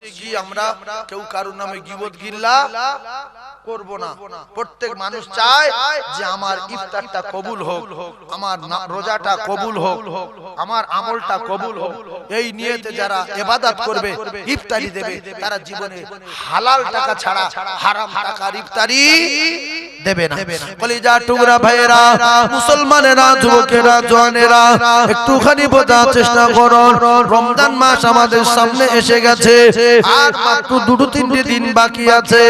আমরা কেউ কারোর নামে গীবত গিল্লা করব না। প্রত্যেক মানুষ চায় যে আমার ইফতারটা কবুল হোক, আমার রোজাটা কবুল হোক, আমার আমলটা কবুল হোক। এই নিয়তে যারা ইবাদত করবে, ইফতারি দেবে, তারা জীবনে হালাল টাকা ছাড়া হারাম টাকার ইফতারি দেবে না। কলিজা টুকরা ভাইয়েরা, মুসলমানেরা, যুবকেরা, জওয়ানেরা, একটুখানি বোঝার চেষ্টা করুন। রমজান মাস আমাদের সামনে এসে গেছে, আর মাত্র 2-3 দিন বাকি আছে।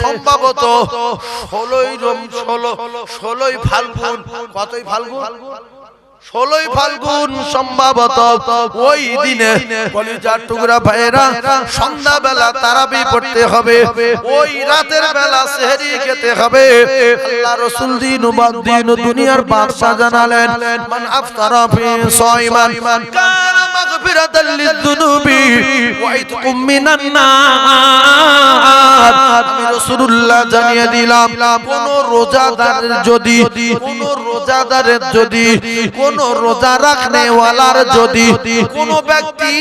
সম্ভবত 16ই ফাল্গুন, কতই ফাল্গুন, 16ই ফাল্গুন সম্ভবত ওই দিনে কলিজার টুকরা ভাইয়েরা সন্ধ্যাবেলা তারাবি পড়তে হবে, ওই রাতের বেলা সেহরি খেতে হবে। আল্লাহ রাসূল দিন দুনিয়ার বাদশা জানালেন, মান আফতারা ফি সাইমান কানা মাগফিরাতাল লিযুনুবি ওয়া ইতকুম মিনান নার। আমি রাসূলুল্লাহ জানিয়ে দিলাম, কোন রোজাদারের যদি কোন রোজা রাখনে ওয়ালার যদি কোন ব্যক্তি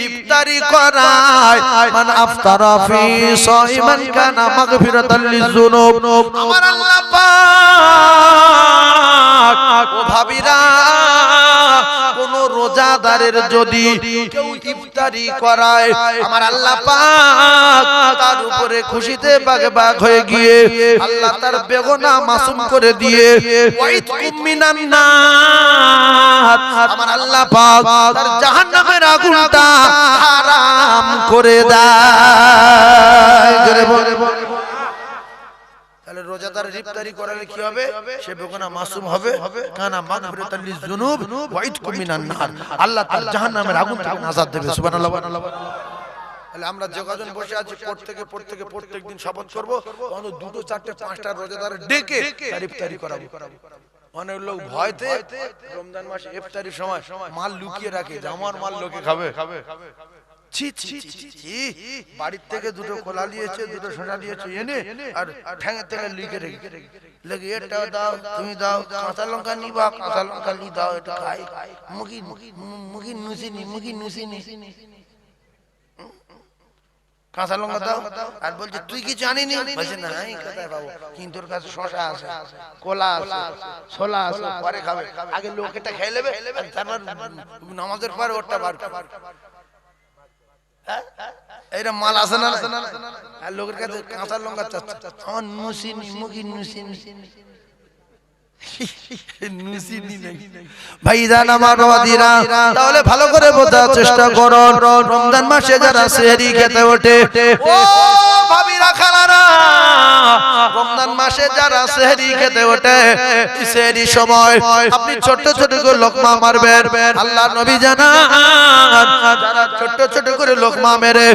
ইফতারি করায়, মান আফতারা ফি সাইমান কানা মাগফিরাতাল লিযুনুব, আমার আল্লাহ পাক ও ভাবিরা, কোন রোজাদারের যদি কেউ ইফতারি করায়, আমার আল্লাহ পাক তার উপরে খুশিতে বাগবাগ হয়ে গিয়ে আল্লাহ তার বেগুনাহ মাসুম করে দিয়ে ওয়াইতকুম মিনান নার, আমার আল্লাহ পাক তার জাহান্নামের আগুনটা হারাম করে দেয়। জোরে বলে তাহলে রোজাদার ইফতারি করালে কি হবে? সে বেগুনাহ মাসুম হবে, কানা মাগফিরাতাল লিযুনুব ওয়া ইতকুম মিনান নার, আল্লাহ তার জাহান্নামের আগুন থেকে নাজাত দেবে। সুবহানাল্লাহ। তাহলে আমরা যোগাযোগ বসে আছি, প্রত্যেক দিন শপথ করব, অন্তত 2, 4, 5টা রোজাদার ডেকে ইফতারি করাবো। অনেক লোক ভয়তে রমজান মাসে ইফতারির সময় মাল লুকিয়ে রাখে, যে আমার মাল লোকে খাবে। বাড়ির থেকে 2টো কোলা নিয়েছে, 2টো সোনা নিয়েছে, এনে আর ঠ্যাঙে ঠ্যাঙে লিখে রেখে লেগে, এটা দাও, তুমি দাও, কাঁচা লঙ্কা নিবা, কাঁচা লঙ্কা নি দাও, এটা খাই, মুখি নুসিনি কাঁচা লঙ্কা দাও। আর বলছে তুই কি জানিনি? বলছে না, কোথায় পাবো, কিন্তু তোর কাছে শশা আছে, কোলা আছে, ছোলা আছে, পরে খাবে। আগে লোক এটা খেয়ে নেবে, তারপর নামাজের পরে ওটা বার করবে। এইটা মাল আছে না, আর লোকের কাছে কাঁচা লঙ্কা চাচ্ছে, আমার নুসিনি, মুখি নুসিনি ভাইজান আমার বাবাদিরা, তাহলে ভালো করে বোঝার চেষ্টা করুন। রমজান মাসে যারা সেহরি খেতে ওঠে, ও ভাবিরা খালারা, রমজান মাসে যারা সেহরি খেতে ওঠে, সেহরি সময় আপনি ছোট ছোট করে লোকমা মারবেন। আল্লাহ নবী জানান, যারা ছোট ছোট করে লোকমা মেরে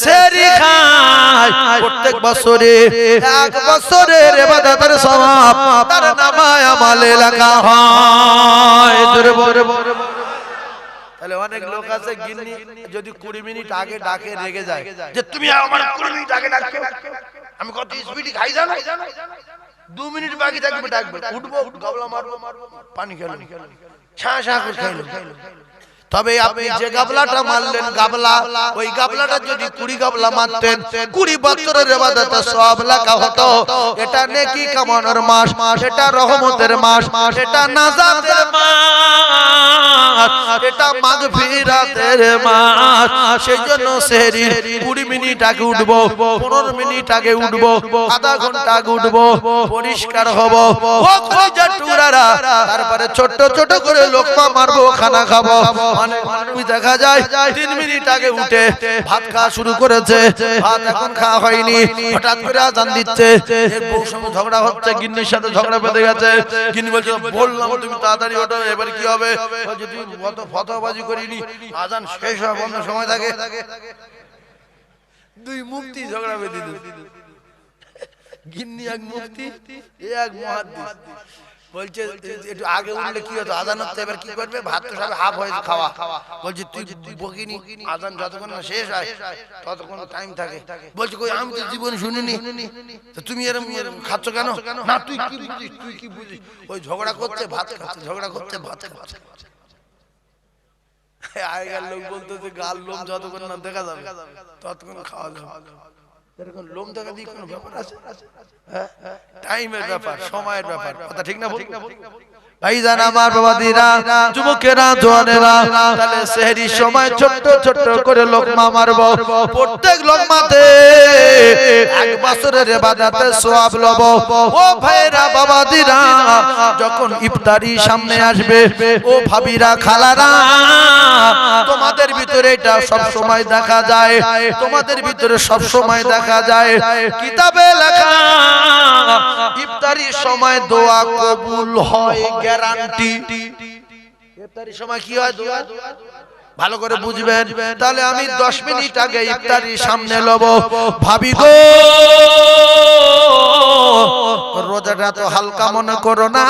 সেহরি খায়, প্রত্যেক বছরে 1 বছরের ইবাদতের সওয়াব তার নামায় আমলে লেখা হয়। তাহলে অনেক লোক আছে গিন্নি যদি 20 মিনিট আগে ডাকে রেগে যায়, যে তুমি আমার 20 মিনিট আগে ডাকছো, আমি কত স্পিডে খাই জানো, 2 মিনিট বাকি থাকবে ডাকবে, উঠবো, গাবলা মারবো, পানি খেলো, ছ্যাঁ ছ্যাঁ করে খাইলো। তবে আপনি যে গাবলাটা মারলেন, গাবলা, ওই গাবলাটা যদি 20 গাবলা মারতেন, 20 বছরের ইবাদতের সওয়াব লেখা হতো। এটা নেকি কামানোর মাস, এটা রহমতের মাস, এটা নাজাতের মাস, এটা মাগফিরাতের মাস। সেজন্য সেহরি 20 মিনিট আগে উঠবো, 15 মিনিট আগে উঠবো, আধা ঘন্টা আগে উঠবো, পরিষ্কার হব, ও কলিজার টুকরারা, তারপরে ছোট ছোট করে লোকমা মারবো, খানা খাবো। অনেক মানুষ দেখা যায় 3 মিনিট আগে উঠে ভাত খাওয়া শুরু করেছে, ভাত এখন খাওয়া হয়নি, হঠাৎ করে আজান দিচ্ছে, বউর সঙ্গে ঝগড়া হচ্ছে, গিন্নির সাথে ঝগড়া বেঁধে গেছে। গিন্নি বলছে, বললাম তুমি তাড়াতাড়ি ওঠো, এবার কি হবে? বলছে তুই কত ফতোয়াবাজি করিনি, আজান শেষ হওয়ার বন্ধ সময় থাকে। 2 মুফতি ঝগড়া বেঁধে দিল, গিন্নি এক মুফতি, এক মুহাদ্দিস। বলছে একটু আগে উঠলে কি হতো, আজান হচ্ছে, এবার কি করবে? ভাত তো সব হাফ হয়েছে খাওয়া। বলছে তুই বকিনি, আজান যতক্ষণ না শেষ হয় ততক্ষণ টাইম থাকে। বলছে কই, আমি তো জীবন শুনিনি, তো তুমি এরকম খাচ্ছ কেন? না তুই কি বুঝিস, তুই কি বুঝিস? ওই ঝগড়া করছে, ভাত খাচ্ছে, ঝগড়া করছে, ভাত খাচ্ছে। আগেকার লোক বলতো যে গাল লোম যতক্ষণ না দেখা যাবে ততক্ষণ খাওয়া যাবে। এরকম লোম দেখা দিয়ে কোনো ব্যাপার আছে? টাইমের ব্যাপার, সময়ের ব্যাপার, কথা ঠিক না? ভাইজান আমার বাবাদিরা, যুবকেরা, জওয়ানেরা, তাহলে সেহরির সময় ছোট্ট ছোট্ট করে লোকমা মারবো। প্রত্যেক লোকমাতে 1 বছরের ইবাদতের সওয়াব লব। ও ভাইরা বাবাদিরা, যখন ইফতারি সামনে আসবে, ও ভাবিরা, খালারা, তোমাদের ভিতরে এটা সব সময় দেখা যায়, তোমাদের ভিতরে সব সময় দেখা যায়, কিতাবে লেখা ইফতারির সময় দোয়া কবুল হয়, গ্যারান্টি। ইফতারির সময় কি হয়? দোয়া। ভালো করে বুঝবেন। তাহলে আমি 10 মিনিট আগে ইফতারির সামনে লব। ভাবি গো, রোজাটা তো হালকা মনে করো না।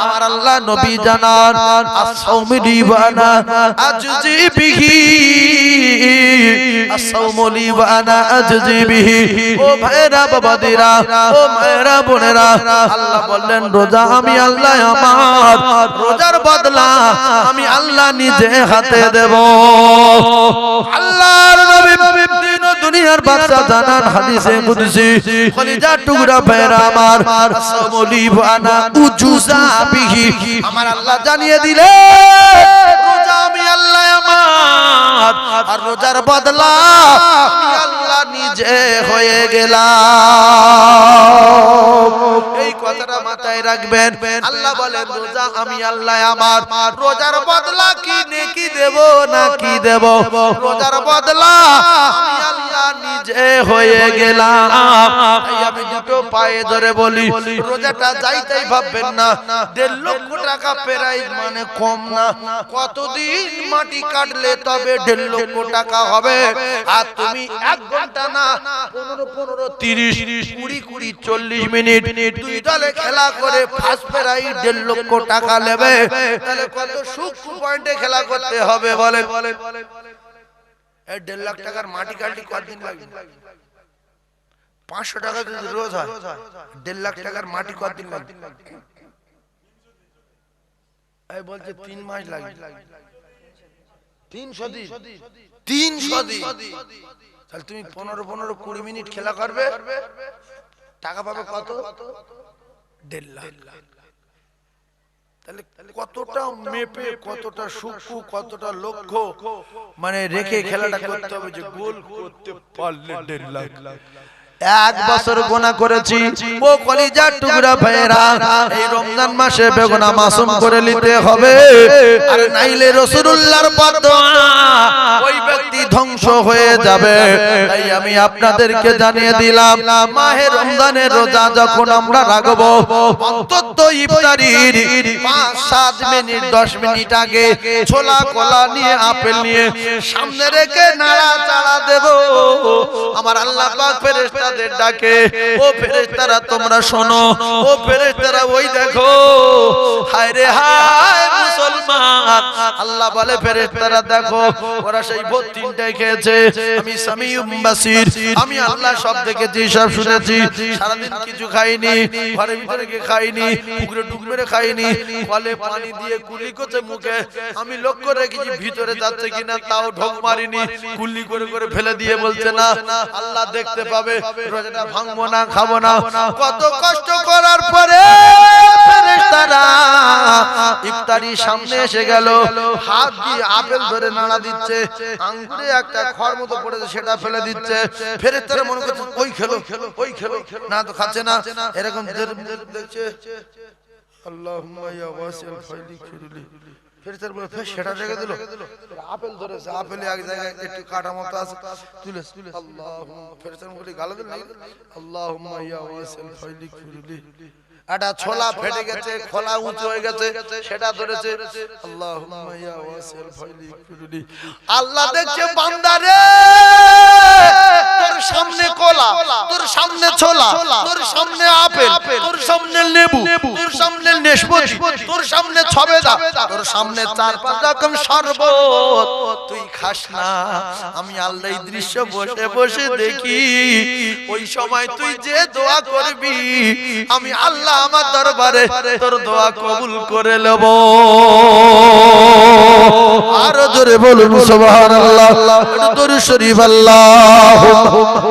আমার আল্লাহ নবী জানান, as-sawmu li wa ana ajzi bihi, as-sawmu li wa ana ajzi bihi। ও ভাইরা বাবাদিরা, ও মায়েরা বোনেরা, আল্লাহ বললেন রোজা আমি আল্লাহ, আমার রোজার বদলা আমি আল্লাহ নিজে হাতে দেব। আল্লাহর নবী দিন ও দুনিয়ার বাদশা জানান হাদিসে কুদসি, কলিজার টুকরা ভাইরা আমার, as-sawmu li wa ana উজুজা বিহি, আমার আল্লাহ জানিয়ে দিলে রোজা আমি আল্লাহ আমার, আর রোজার বদলা আমি আল্লাহ নিজে হয়ে গেলাম। এই কথাটা মাথায় রাখবেন। আল্লাহ বলেন রোজা আমি আল্লাহ আমার, রোজার বদলা কি নেকি দেব না কি দেব? রোজার বদলা আমি আল্লাহ নিজে হয়ে গেলাম। তাই আমি দুটো পায়ে ধরে বলি, রোজাটা যাইতেই ভাববেন না 1.5 লক্ষ টাকা প্রাইজ মানে কম না। কতদিন মাটি কাটলে তবে 1.5 লক্ষ টাকা হবে? আর তুমি 1 ঘন্টা না 15, 30, 20, 40 মিনিট 2 দলে খেলা করে ফার্স্ট প্রাইজ 1.5 লক্ষ টাকা নেবে। তাহলে কত সূক্ষ্ম পয়েন্টে খেলা করতে হবে বলেন? 1.5 লাখ টাকার মাটি কাটলে কতদিন লাগবে? 500 টাকা যদি রোজ হয়, 1.5 লাখ টাকার মাটি কতদিন লাগবে? এই বলছে 3 মাস লাগবে। 300 দিন, 300 দিন। তাহলে তুমি 15, 20 মিনিট খেলা করবে, টাকা পাবে কত? 1.5 লাখ। তাহলে কতটা মেপে, কতটা সূক্ষ্ম, কতটা লক্ষ্য মানে রেখে খেলাটা করতে হবে যে গোল করতে পারলে 1.5 লাখ। 1 বছর গুনাহ করেছি, ও কলিজার টুকরা ভাইরা, এই রমজান মাসে বেগুনাহ মাসুম করে নিতে হবে, আর নাইলে রাসূলুল্লাহর বদদোয়া ওই ব্যক্তি ধ্বংস হয়ে যাবে। তাই আমি আপনাদেরকে জানিয়ে দিলাম, মাহে রমজানের রোজা যখন আমরা রাখব, অন্তত ইফতারির 5-7 মিনিট 10 মিনিট আগে ছোলা কলা নিয়ে, আপেল নিয়ে সামনে রেখে নাড়াচাড়া দেব। আমার আল্লাহ পাক ফেরেশতা ডাকে, ও ফেরেশতারা তোমরা শোনো, ও ফেরেশতারা ওই দেখো, হায় রে হায় মুসলমান। আল্লাহ বলে ফেরেশতারা দেখো, ওরা সেই ভোর 3টায় খেয়েছে। আমি সামিউম বাসির, আমি আল্লাহ সব দেখেছি, সব শুনেছি। সারাদিন কিছু খাইনি, ঘরের ভিতরে গিয়ে খাইনি, পুকুরে ডুব মেরে খাইনি, কলে পানি দিয়ে কুলি করছে মুখে, আমি লক্ষ্য রেখেছি ভিতরে যাচ্ছে কিনা, তাও ঢোক মারিনি, কুলি করে করে ফেলে দিয়ে বলছে না আল্লাহ দেখতে পাবে, রোজাটা ভাঙবো না, খাবো না। কত কষ্ট করার পরে ফেরেশতারা ইফতারি সামনে এসে গেল, হাত দিয়ে আপেল ধরে নাড়া দিচ্ছে, আঙ্গুরে একটা খড় মতো পড়েছে সেটা ফেলে দিচ্ছে। ফেরেশতারা মনে করছে ওই খেলো, ওই খেলো, না তো খাচ্ছে না, এরকম দেখছে। আল্লাহুম্মা ইয়া ওয়াসিউল ফাইলি খুরলি, ফেরেশতারা বলে সেটা রেখে দিল, আপেল ধরেছে, আপেলে এক জায়গায় একটু কাটা মতো আছে, তুলে আল্লাহুম্মা, ফেরেশতারা বলে গালা দিল, আল্লাহুম্মা ইয়া ওয়াসিউল ফাইলি খুরলি। একটা ছোলা ফেটে গেছে, খোলা উঁচু হয়ে গেছে, সেটা ধরেছে, আল্লাহুম্মা ইয়া ওয়াসিউল ফাইলি খুরলি। আল্লাহ দেখছে বান্দা রে, তোর সামনে কলা, তোর সামনে ছোলা, তোর সামনে আপেল, তোর সামনে লেবু, তোর সামনে নেশপাতি, তোর সামনে ছবেদা, তোর সামনে 4-5 রকম শরবত, তুই খাস না। আমি আল্লাহ এই দৃশ্য বসে বসে দেখি, ওই সময় তুই যে দোয়া করবি, আমি আল্লাহ আমার দরবারে তোর দোয়া কবুল করে নেব। আর জোরে বলুন সুবহানাল্লাহ। দরুদ শরীফ আল্লাহুম্মা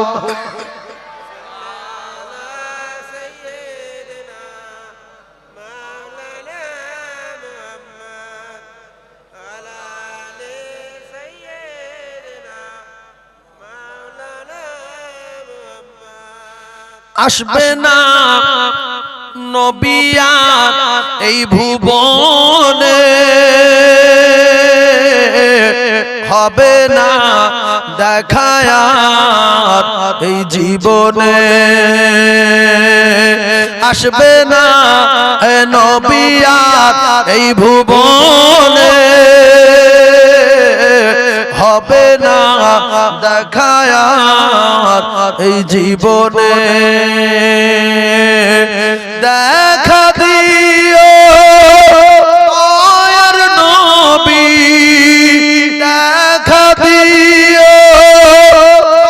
আসবে না নবী আর এই ভুবনে, হবে না দেখা আর এই জীবনে। আসবে না নবী আর এই ভুবনে, হবে না দেখা আর এই জীবনে। দেখা দিও দয়ার নবী, দেখা দিও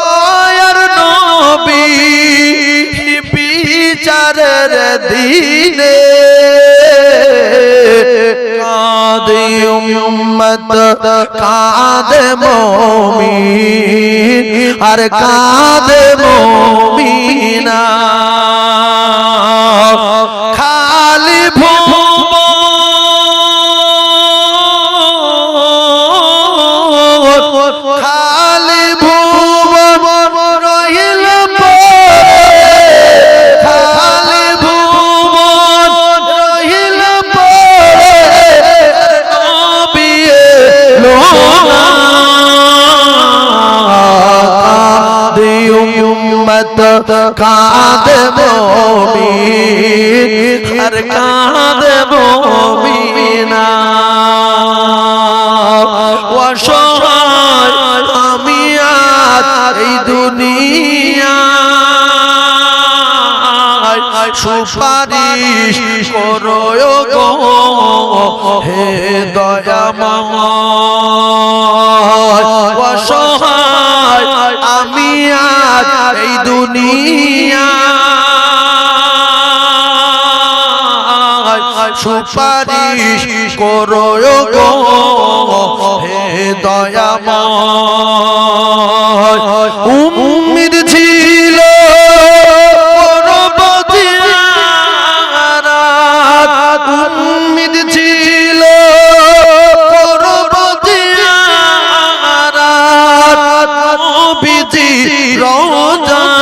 দয়ার নবী, বিচারের দিনে কাঁদে উম্মত কাঁদে মুমিন আর কাঁদে মুমিনা। খালি ভুবন খালি ভুবন রহিল পড়ে, খালি ভুবন রহিল পড়ে, নবী এলো না। কাঁদে উম্মত কাঁদে মুমিন আর কাঁদে মুমিনা। অসহায় আমি আজ এই দুনিয়ায়, সুপারিশ করো গো হে দয়াময়। অসহায় আমি আজ এই দুনিয়ায়, সুপারিশ করো গো হে দয়াময়। উম্মীদ ছিল পরবদিয়ারাত, উম্মীদ ছিল পরবদিয়ারাত, নবীজি রওজায়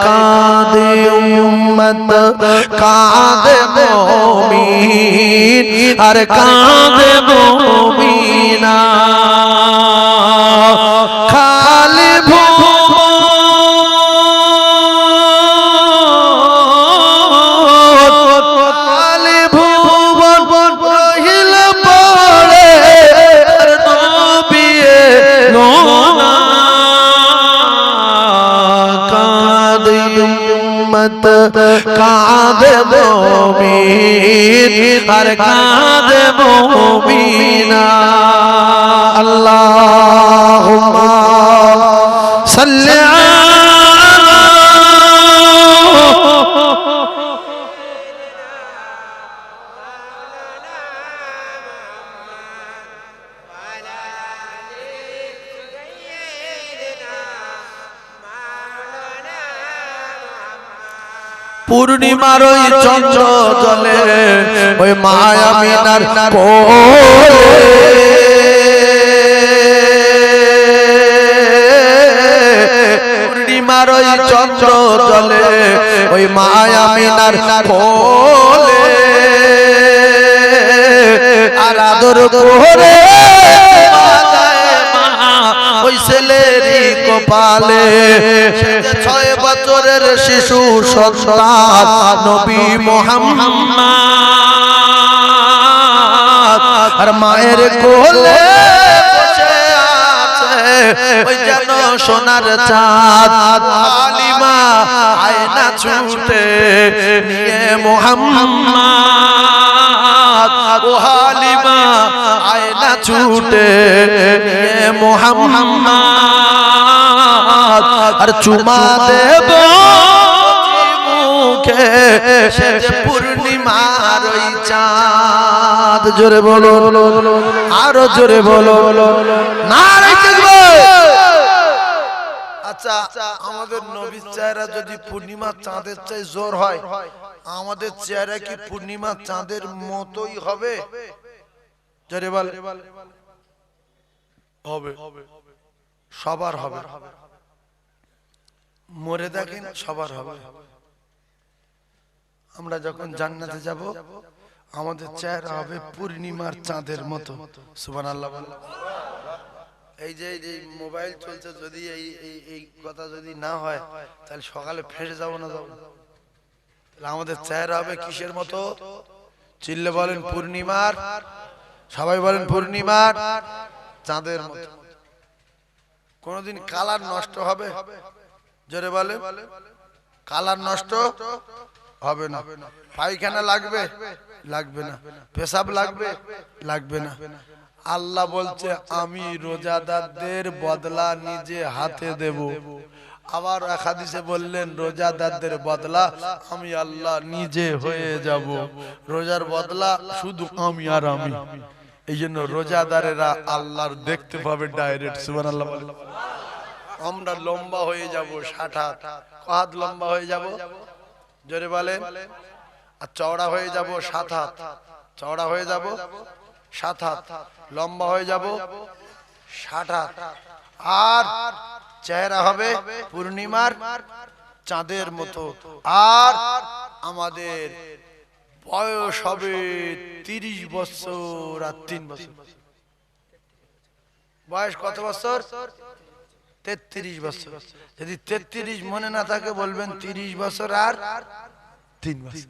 কাঁদে উম্মত কাঁদে মুমিন আর কাঁদে মুমিনা। খালি ভুবন খালি ভুবন রহিল পড়ে, নবী এলো না। কাঁদে উম্মত কাঁদে মুমিন আর কাঁদে মুমিনা। আল্লাহুম্মা সাল্লি আলা পূর্ণিমার ওই চন্দ্র জলে ওই মা আমিনার কোলে, পূর্ণিমার ওই চন্দ্র জলে ওই মা আমিনার কোলে, আর আদর করে ওই ছেলেরই কপালে 6 বছরের শিশু সন্তান নবী মুহাম্মদ, আর মায়ের কোলে বসে আছে ওই যেন সোনার চাঁদ। হালিমা আয়না ছুটে নিয়ে মুহাম্মদ, ও হালিমা আয়না ছুটে নিয়ে মুহাম্মদ, আর চুমা দেব মুখে সে পূর্ণিমার ওই চাঁদ। জিহাদ জোরে বলো আরো জোরে বলো নারে তাকবীর। আচ্ছা আমাদের নবীর চেহারা যদি পূর্ণিমার চাঁদের চেয়ে জোর হয়, আমাদের চেহারা কি পূর্ণিমার চাঁদের মতোই হবে? জোরে বল হবে, সবার হবে। মরে দেখেন সবার হবে। আমরা যখন জান্নাতে যাব আমাদের চেহারা হবে পূর্ণিমার চাঁদের মতো। সুবহানাল্লাহ। এই যে মোবাইল চলছে, যদি এই কথা যদি না হয় তাহলে সকালে ফেসে যাব না যাব। তাহলে আমাদের চেহারা হবে কিসের মতো? চিল্লে বলেন পূর্ণিমার, সবাই বলেন পূর্ণিমার চাঁদের মতো। কোনদিন কালার নষ্ট হবে? জোরে বলে কালার নষ্ট হবে না। পায়খানা লাগবে? লাগবে না। পেশাব লাগবে? লাগবে না। আল্লাহ বলছে আমি রোজাদারদের বদলা নিজে হাতে দেব। আবার এক হাদিসে বললেন রোজাদারদের বদলা আমি আল্লাহ নিজে হয়ে যাব। রোজার বদলা শুধু আমি আর আমি। এই জন্য রোজাদারেরা আল্লাহর দেখতে পাবে ডাইরেক্ট। সুবহানাল্লাহ। আমরা লম্বা হয়ে যাব 60 হাত, কত লম্বা হয়ে যাব? জোরে বলেন। আর চওড়া হয়ে যাব 7 হাত, চওড়া হয়ে যাব 7 হাত, লম্বা হয়ে যাব 60 হাত। আর চেহারা হবে পূর্ণিমার চাঁদের মতো। আর আমাদের বয়স হবে 30 বছর আর 3 বছর। বয়স কত বছর? 33 বছর। যদি 33 মনে না থাকে বলবেন 30 বছর আর 3 বছর।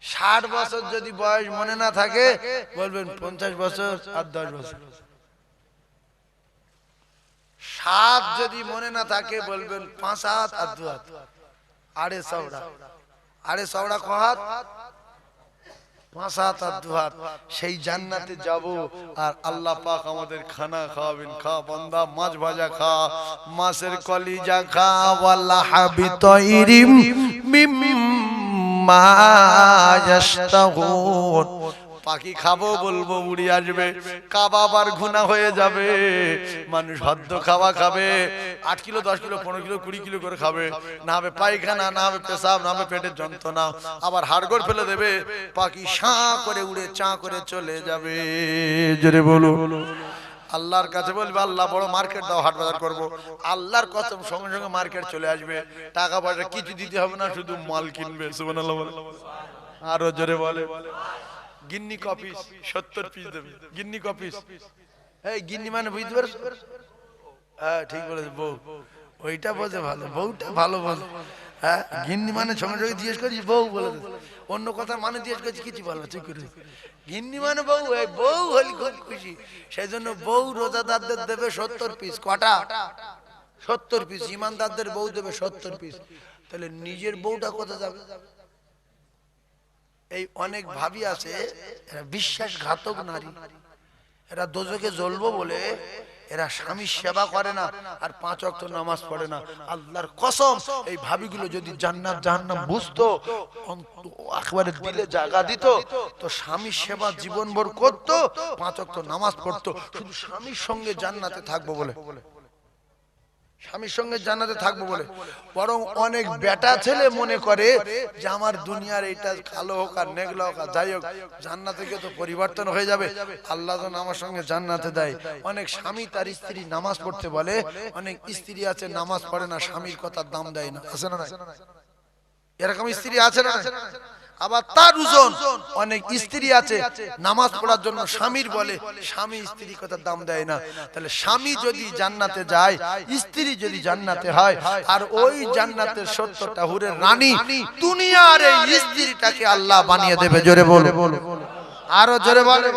60 বছর যদি বয়স মনে না থাকে বলবেন 50 বছর আর 10 বছর। 7 যদি মনে না থাকে বলবেন 5 হাত আর 2 হাত। আড়ে চওড়া, আড়ে চওড়া ক হাত? 5 হাত আর 2 হাত। সেই জান্নাতে যাব আর আল্লাহ পাক আমাদের খানা খাওয়াবেন। খা বান্দা, মাছ ভাজা খা, মাছের কলিজা খা, ওয়াল্লাহি তাইরিম মিম্মা ইয়াশতাহুন। পাখি খাবো বলবো উড়ে আসবে, কাবাব আর ঘুনা হয়ে যাবে। মানুষ হদ্দ খাওয়া খাবে, 8 কিলো 10 কিলো 15 কিলো 20 কিলো করে খাবে। না হবে পায়খানা, না হবে পেশাব, না হবে পেটের যন্ত্রণা, আবার হাড়গোড় ফেলে দেবে। পাখি শাঁ করে উড়ে চা করে চলে যাবে। জোরে বলো। আল্লাহর কাছে বলবে আল্লাহ বড় মার্কেট দাও, হাট বাজার করবো। আল্লাহর কসম সঙ্গে সঙ্গে মার্কেট চলে আসবে। টাকা পয়সা কিছু দিতে হবে না, শুধু মাল কিনবে। সুবহানাল্লাহ। আরো জোরে বলে। গিন্নি কপিস 70 পিস দেবে। গিন্নি কপিস, এই গিন্নি মানে বুঝতে পারছো? হ্যাঁ ঠিক বলেছে বউ। ওইটা বলছে ভালো, বউটা ভালো বলে। হ্যাঁ গিন্নি মানে সঙ্গে সঙ্গে জিজ্ঞেস করছি বউ বলে, অন্য কথা মানে জিজ্ঞেস করছি কিছু বলো ঠিক করে। গিন্নি মানে বউ, এই বউ হলি খুব খুশি। সেই জন্য বউ রোজাদারদের দেবে 70 পিস। কটা? 70 পিস। ইমানদারদের বউ দেবে 70 পিস। তাহলে নিজের বউটা কোথায় যাবে? এই অনেক ভাবি আছে এরা বিশ্বাসঘাতক নারী, এরা দোজখে জ্বলবো বলে এরা স্বামীর সেবা করে না আর 5 ওয়াক্ত নামাজ পড়ে না। আল্লাহর কসম এই ভাবিগুলো যদি জান্নাত জাহান্নাম বুঝতো, একেবারে দিলে জায়গা দিত, তো স্বামীর সেবা জীবনভর করত, 5 ওয়াক্ত নামাজ পড়তো, শুধু স্বামীর সঙ্গে জান্নাতে থাকবো বলে। স্বামীর সঙ্গে জান্নাতে থাকবো বলে। বরং অনেক বেটা ছেলে মনে করে যে আমার দুনিয়ার এইটা কালো হোক আর নেগলা হোক আর যাই হোক, জান্নাতে গিয়ে তো পরিবর্তন হয়ে যাবে, আল্লাহ তো আমার সঙ্গে জান্নাতে দেয়। অনেক স্বামী তার স্ত্রী নামাজ পড়তে বলে, অনেক স্ত্রী আছে নামাজ পড়ে না, স্বামীর কথার দাম দেয় না। আছে না? এরকম স্ত্রী আছে না? আবার তার ওজন অনেক স্ত্রী আছে নামাজ পড়ার জন্য স্বামীর বলে, স্বামী স্ত্রীর কথা দাম দেয় না। তাহলে স্বামী যদি জান্নাতে যায়, স্ত্রী যদি জান্নাতে হয়, আর ওই জান্নাতের 70টা হুরের রানী দুনিয়ার এই স্ত্রীটাকে আল্লাহ বানিয়ে দেবে। জোরে বলো, আরো জোরে বলে।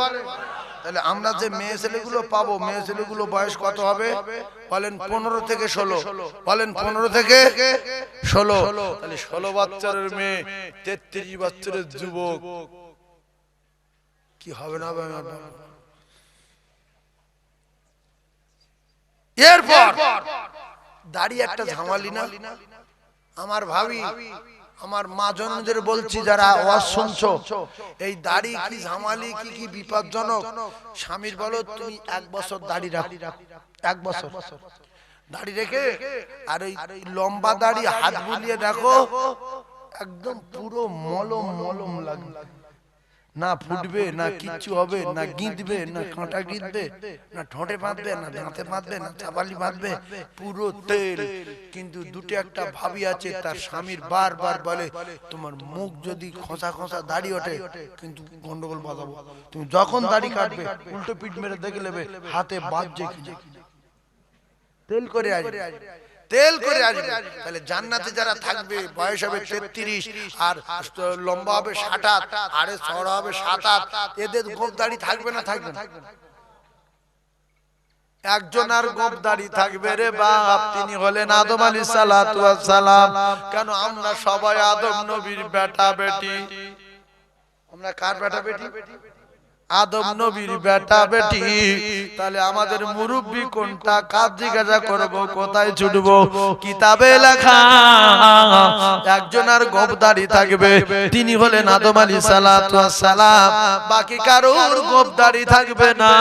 তাহলে আমরা যে মেয়ে ছেলেগুলো পাবো, মেয়ে ছেলেগুলো বয়স কত হবে বলেন? 15 থেকে 16। বলেন 15 থেকে 16। তাহলে 16 বছরের মেয়ে, 33 বছরের যুবক, কি হবে না? এরপর দাড়ি একটা ঝামালি না? আমার ভাবি আমার মা জনদের বলছি যারা আওয়াজ শুনছো, এই দাড়ি কি ঝামালি কি বিপজ্জনক। স্বামীর বলো তুমি 1 বছর দাড়ি রাখো, 1 বছর দাড়ি রেখে আর ওই লম্বা দাড়ি হাত বুলিয়ে দেখো একদম পুরো মলম মলম লাগবে, না ফুটবে না কিচ্ছু হবে, না গিঁদবে না কাঁটা গিঁদবে, না ঠোঁটে বাঁধবে না দাঁতে বাঁধবে না চাপালি বাঁধবে, পুরো তেল। কিন্তু দুটো একটা ভাবি আছে তার স্বামীর বারবার বলে তোমার মুখ যদি খোঁচা খোঁচা দাড়ি ওঠে কিন্তু গন্ডগোল বাঁধাবো। তুমি যখন দাড়ি কাটবে উল্টো পিঠ মেরে দেখে নেবে হাতে বাজছে কি তেল করে আসবে, তেল করে আসবে। তাহলে জান্নাতে যারা থাকবে বয়স হবে 33 আর লম্বা হবে 67 আরে চওড়া হবে 7-8, এদের গোঁফ দাড়ি থাকবে না থাকবে না? একজন আর গোঁফ দাড়ি থাকবে রে বাপ, তিনি হলেন আদম আলাইহিস সালাতু ওয়াস সালাম। কেন আমরা সবাই আদম নবীর বেটা বেটি। আমরা কার বেটা বেটি? আদম নবীর বেটা বেটি। তাহলে আমাদের মুরব্বি কোনটা? কার জিজ্ঞাসা করব, কোথায় ছুটবো? কিতাবে লেখা একজন আর গোঁফ দাড়ি থাকবে, তিনি হলেন আদম আলাইহিস সালাতু ওয়াস সালাম। বাকি কারোর গোঁফ দাড়ি থাকবে না,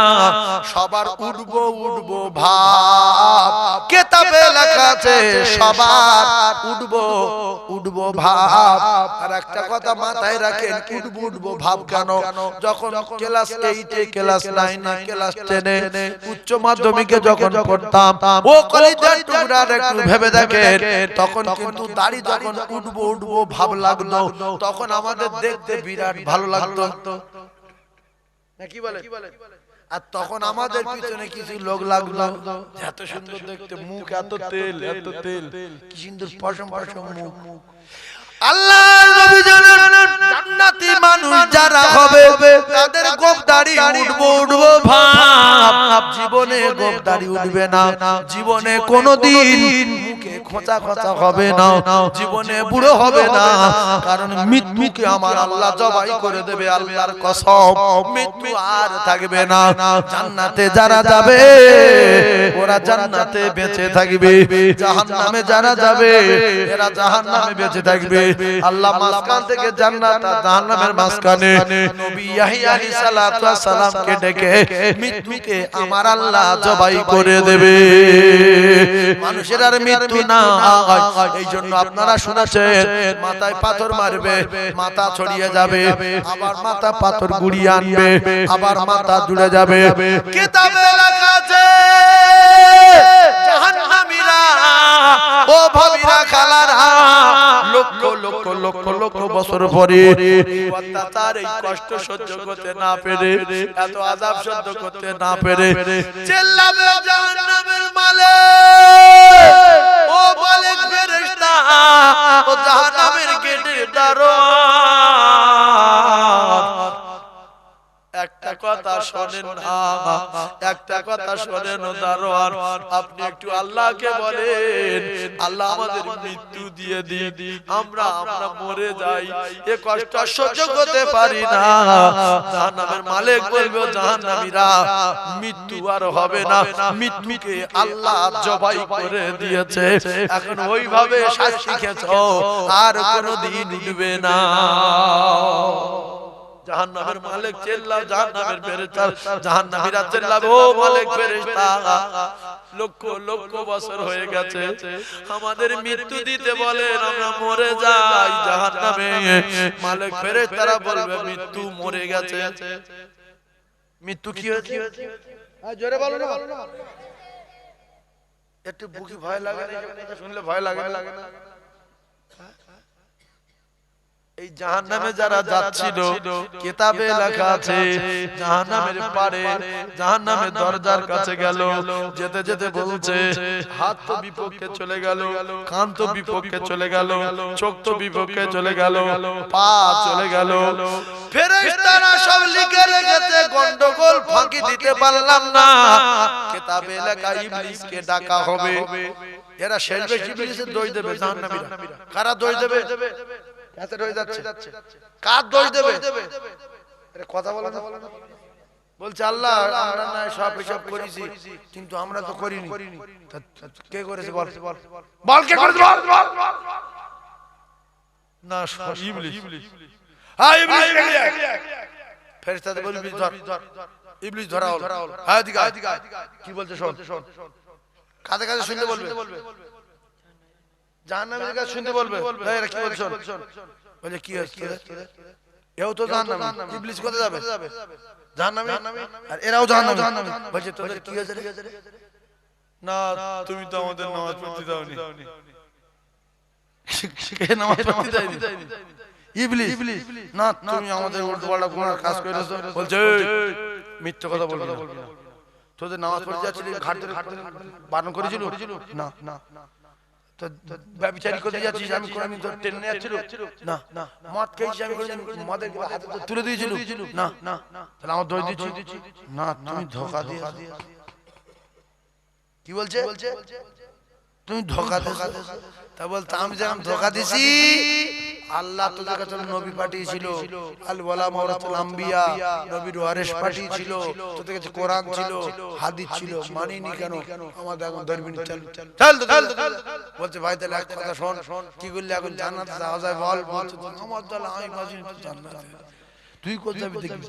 সবার উঠবো উঠবো ভাব। কিতাবে লেখা আছে সবার উঠবো উঠবো ভাব। আর একটা কথা মাথায় রাখেন, উঠবো উঠবো ভাব কেন? যখন ক্লাস 8 ক্লাস 9 ক্লাস 10 উচ্চ মাধ্যমিকে যখন পড়তাম, ও কলিজার টুকরার একটু ভেবে দেখেন, তখন কিন্তু দাড়ি যখন উঠবো উঠবো ভাব লাগলো, তখন আমাদের দেখতে বিরাট ভালো লাগতো না কি বলে? আর তখন আমাদের পিছনে কিছু লোক লাগলো, এত সুন্দর দেখতে মুখ, এত তেল এত তেল, কি সুন্দর পশম পশম মুখ। আল্লাহর নবী জানেন জান্নাতি মানুষ যারা হবে তাদের গোঁফ দাড়ি উঠবো উঠবো ভাব। জীবনে গোঁফ দাড়ি উঠবে না, জীবনে কোনোদিন মুখে খোঁচা খোঁচা হবে না, জীবনে বুড়ো হবে না। কারণ মৃত্যুকে আমার আল্লাহ জবাই করে দেবে, আল্লাহর কসম মৃত্যু আর থাকবে না। জান্নাতে যারা যাবে ওরা জান্নাতে বেঁচে থাকবে, জাহান্নামে যারা যাবে এরা জাহান্নামে বেঁচে থাকবে। আল্লাহ মাঝখান থেকে জান্নাত আর জাহান্নামের মাঝখানে নবী ইয়াহইয়া আলাইহিস সালাতু ওয়াস সালামকে ডেকে মৃত্যুকে আমার আল্লাহ জবাই করে দেবে। মানুষের আর মৃত্যু না, এই জন্য আপনারা শুনেছেন মাথায় পাথর মারবে মাথা ছড়িয়ে যাবে, আবার মাথা পাথর গুড়িয়ে আনবে, আবার মাথা জুড়ে যাবে। কিতাবে লেখা আছে জাহান্নামীরা ও ভাবিরা খালারা লক্ষ লক্ষ লক্ষ লক্ষ বছর পরে অত্যাচার এই কষ্ট সহ্য করতে না পেরে, এত আযাব সহ্য করতে না পেরে চিল্লাবে জাহান্নামের মালিক, ও মালিক ফেরেশতা, ও জাহান্নামের গেটের দারোয়ান, একটা কথা শোনেন না, একটা কথা শোনেন ও দারোয়ান, আপনি একটু আল্লাহকে বলেন আল্লাহ আমাদের মৃত্যু দিয়ে দিন, আমরা মরে যাই, এ কষ্ট সহ্য করতে পারি না। জাহান্নামের মালিক বলবে জাহান্নামীরা মৃত্যু আর হবে না, মৃত্যুকে আল্লাহ জবাই করে দিয়েছে, এখন ওইভাবে শাস্তি খেছো, আর কোনোদিন উঠবে না। জাহান্নামের মালিক চিল্লাও, জাহান্নামের ফেরেশতা, জাহান্নামীরা চিল্লাবে ও মালিক ফেরেশতা, লক্ষ লক্ষ বছর হয়ে গেছে, আমাদের মৃত্যু দিতে বলেন, আমরা মরে যাই জাহান্নামে। মালিক ফেরেশতারা বলবে মৃত্যু মরে গেছে। মৃত্যু কি হয়েছে? জোরে বলো না, একটু বুকে ভয় লাগে না? শুনলে ভয় লাগে না? এই জাহান্নামে যারা যাচ্ছিল কিতাবে লেখা আছে জাহান্নামের পারে জাহান্নামের দরজার কাছে গেল, যেতে যেতে বলছে হাত তো বিপক্ষে চলে গেল, কান তো বিপক্ষে চলে গেল, চোখ তো বিপক্ষে চলে গেল, পা চলে গেল। ফেরেশতারা সব লিখে রেখেছে, গন্ডগোল ফাঁকি দিতে পারলাম না। কিতাবে লেখা ইবলিসকে ডাকা হবে, এরা শেরবে ইবলিসের দোষ দেবে জাহান্নামীরা। কারা দোষ দেবে? কার দোষ দেবে? কথা বলো না। বলছে আল্লাহ আমরা না সব হিসাব করেছি, কিন্তু আমরা তো করিনি। কে করেছে বল, বল কে করেছে বল। না ইবলিস হ্যাঁ ইবলিস রেগে যায় ফেরেশতাদের বলে ইবলিস ধর ইবলিস ধরা হলো হ্যাঁ এদিকে কি বলছে শোন কাছে কাছে শুনতে বলবে জাহান্নামের কাছে শুনতে বলবে এরা কি বলছে শোন বলে কি হচ্ছে এও তো জাহান্নামী ইবলিস কোথায় যাবে জাহান্নামে আর এরাও জাহান্নামে বলছে তোদের কি হয়েছে না তুমি তো আমাদের নামাজ পড়তে দাওনি কে নামাজ পড়তে দেয়নি ইবলিস না তুমি আমাদের উল্টোপাল্টা গুনার কাজ করেছো বলছে মিথ্যা কথা বলবি না তোদের নামাজ পড়তে যাচ্ছিলি ঘাট ধরে বারণ করেছিল না না তো ব্যভিচারী করতে যাচ্ছিস আমি কোনদিন তোর টেনে যাচ্ছিল না না মদ খেয়েছিস আমি কোনদিন মদের হাতে তুলে দিয়েছিল না না তাহলে আমার দই দিচ্ছি না তুমি ধোঁকা দিয়ে কি বলছে তুমি ধোঁকা দিয়েছো তা বলতে আমি যখন ধোঁকা দিছি আল্লাহ তোদের কাছে নবী পাঠিয়েছিল আল ওয়ালা মাওরাতুল আম্বিয়া নবীর ওয়ারিস পাঠিয়েছিল তোদের কাছে কোরআন ছিল হাদিস ছিল মানিনি কেন আমাদের এখন ধর্মীয় চল বলছে ভাই তাহলে এক কথা শোন কি করলে এখন জান্নাতে যাওয়া যায় বল বলছে আমার তাহলে আমি বাজি জান্নাতে তুই কোথায় যাবি দেখবি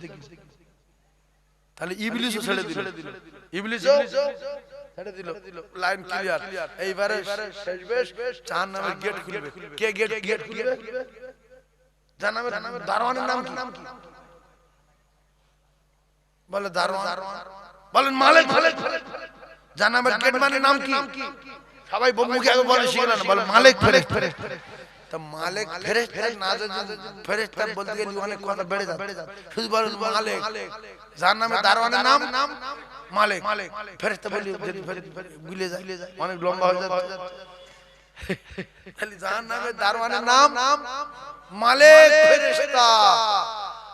তাহলে ইবলিসও ছেড়ে দিল ইবলিসও ছেড়ে দিল লাইন ক্লিয়ার এইবারে শেষবেশ জাহান্নামের গেট খুলবে কে গেট খুলবে জাহান্নামের দারোয়ানের নাম কি বলে দারোয়ান বলেন মালিক জাহান্নামের গেট মানে নাম কি সবাই মুখে আগে বলে শিখে না বলে মালিক ফেরেশতা তা মালিক ফেরেশতা না ফেরেশতা বলতে গেলে অনেক কথা বেড়ে যায় শুধু বলেন মালিক জাহান্নামের দারোয়ানের নাম মালিক ফেরেশতা বলি ভুলে যায় অনেক লম্বা হয়ে যাচ্ছে খালি জাহান্নামের দারোয়ানের নাম মালিক ফেরেশতা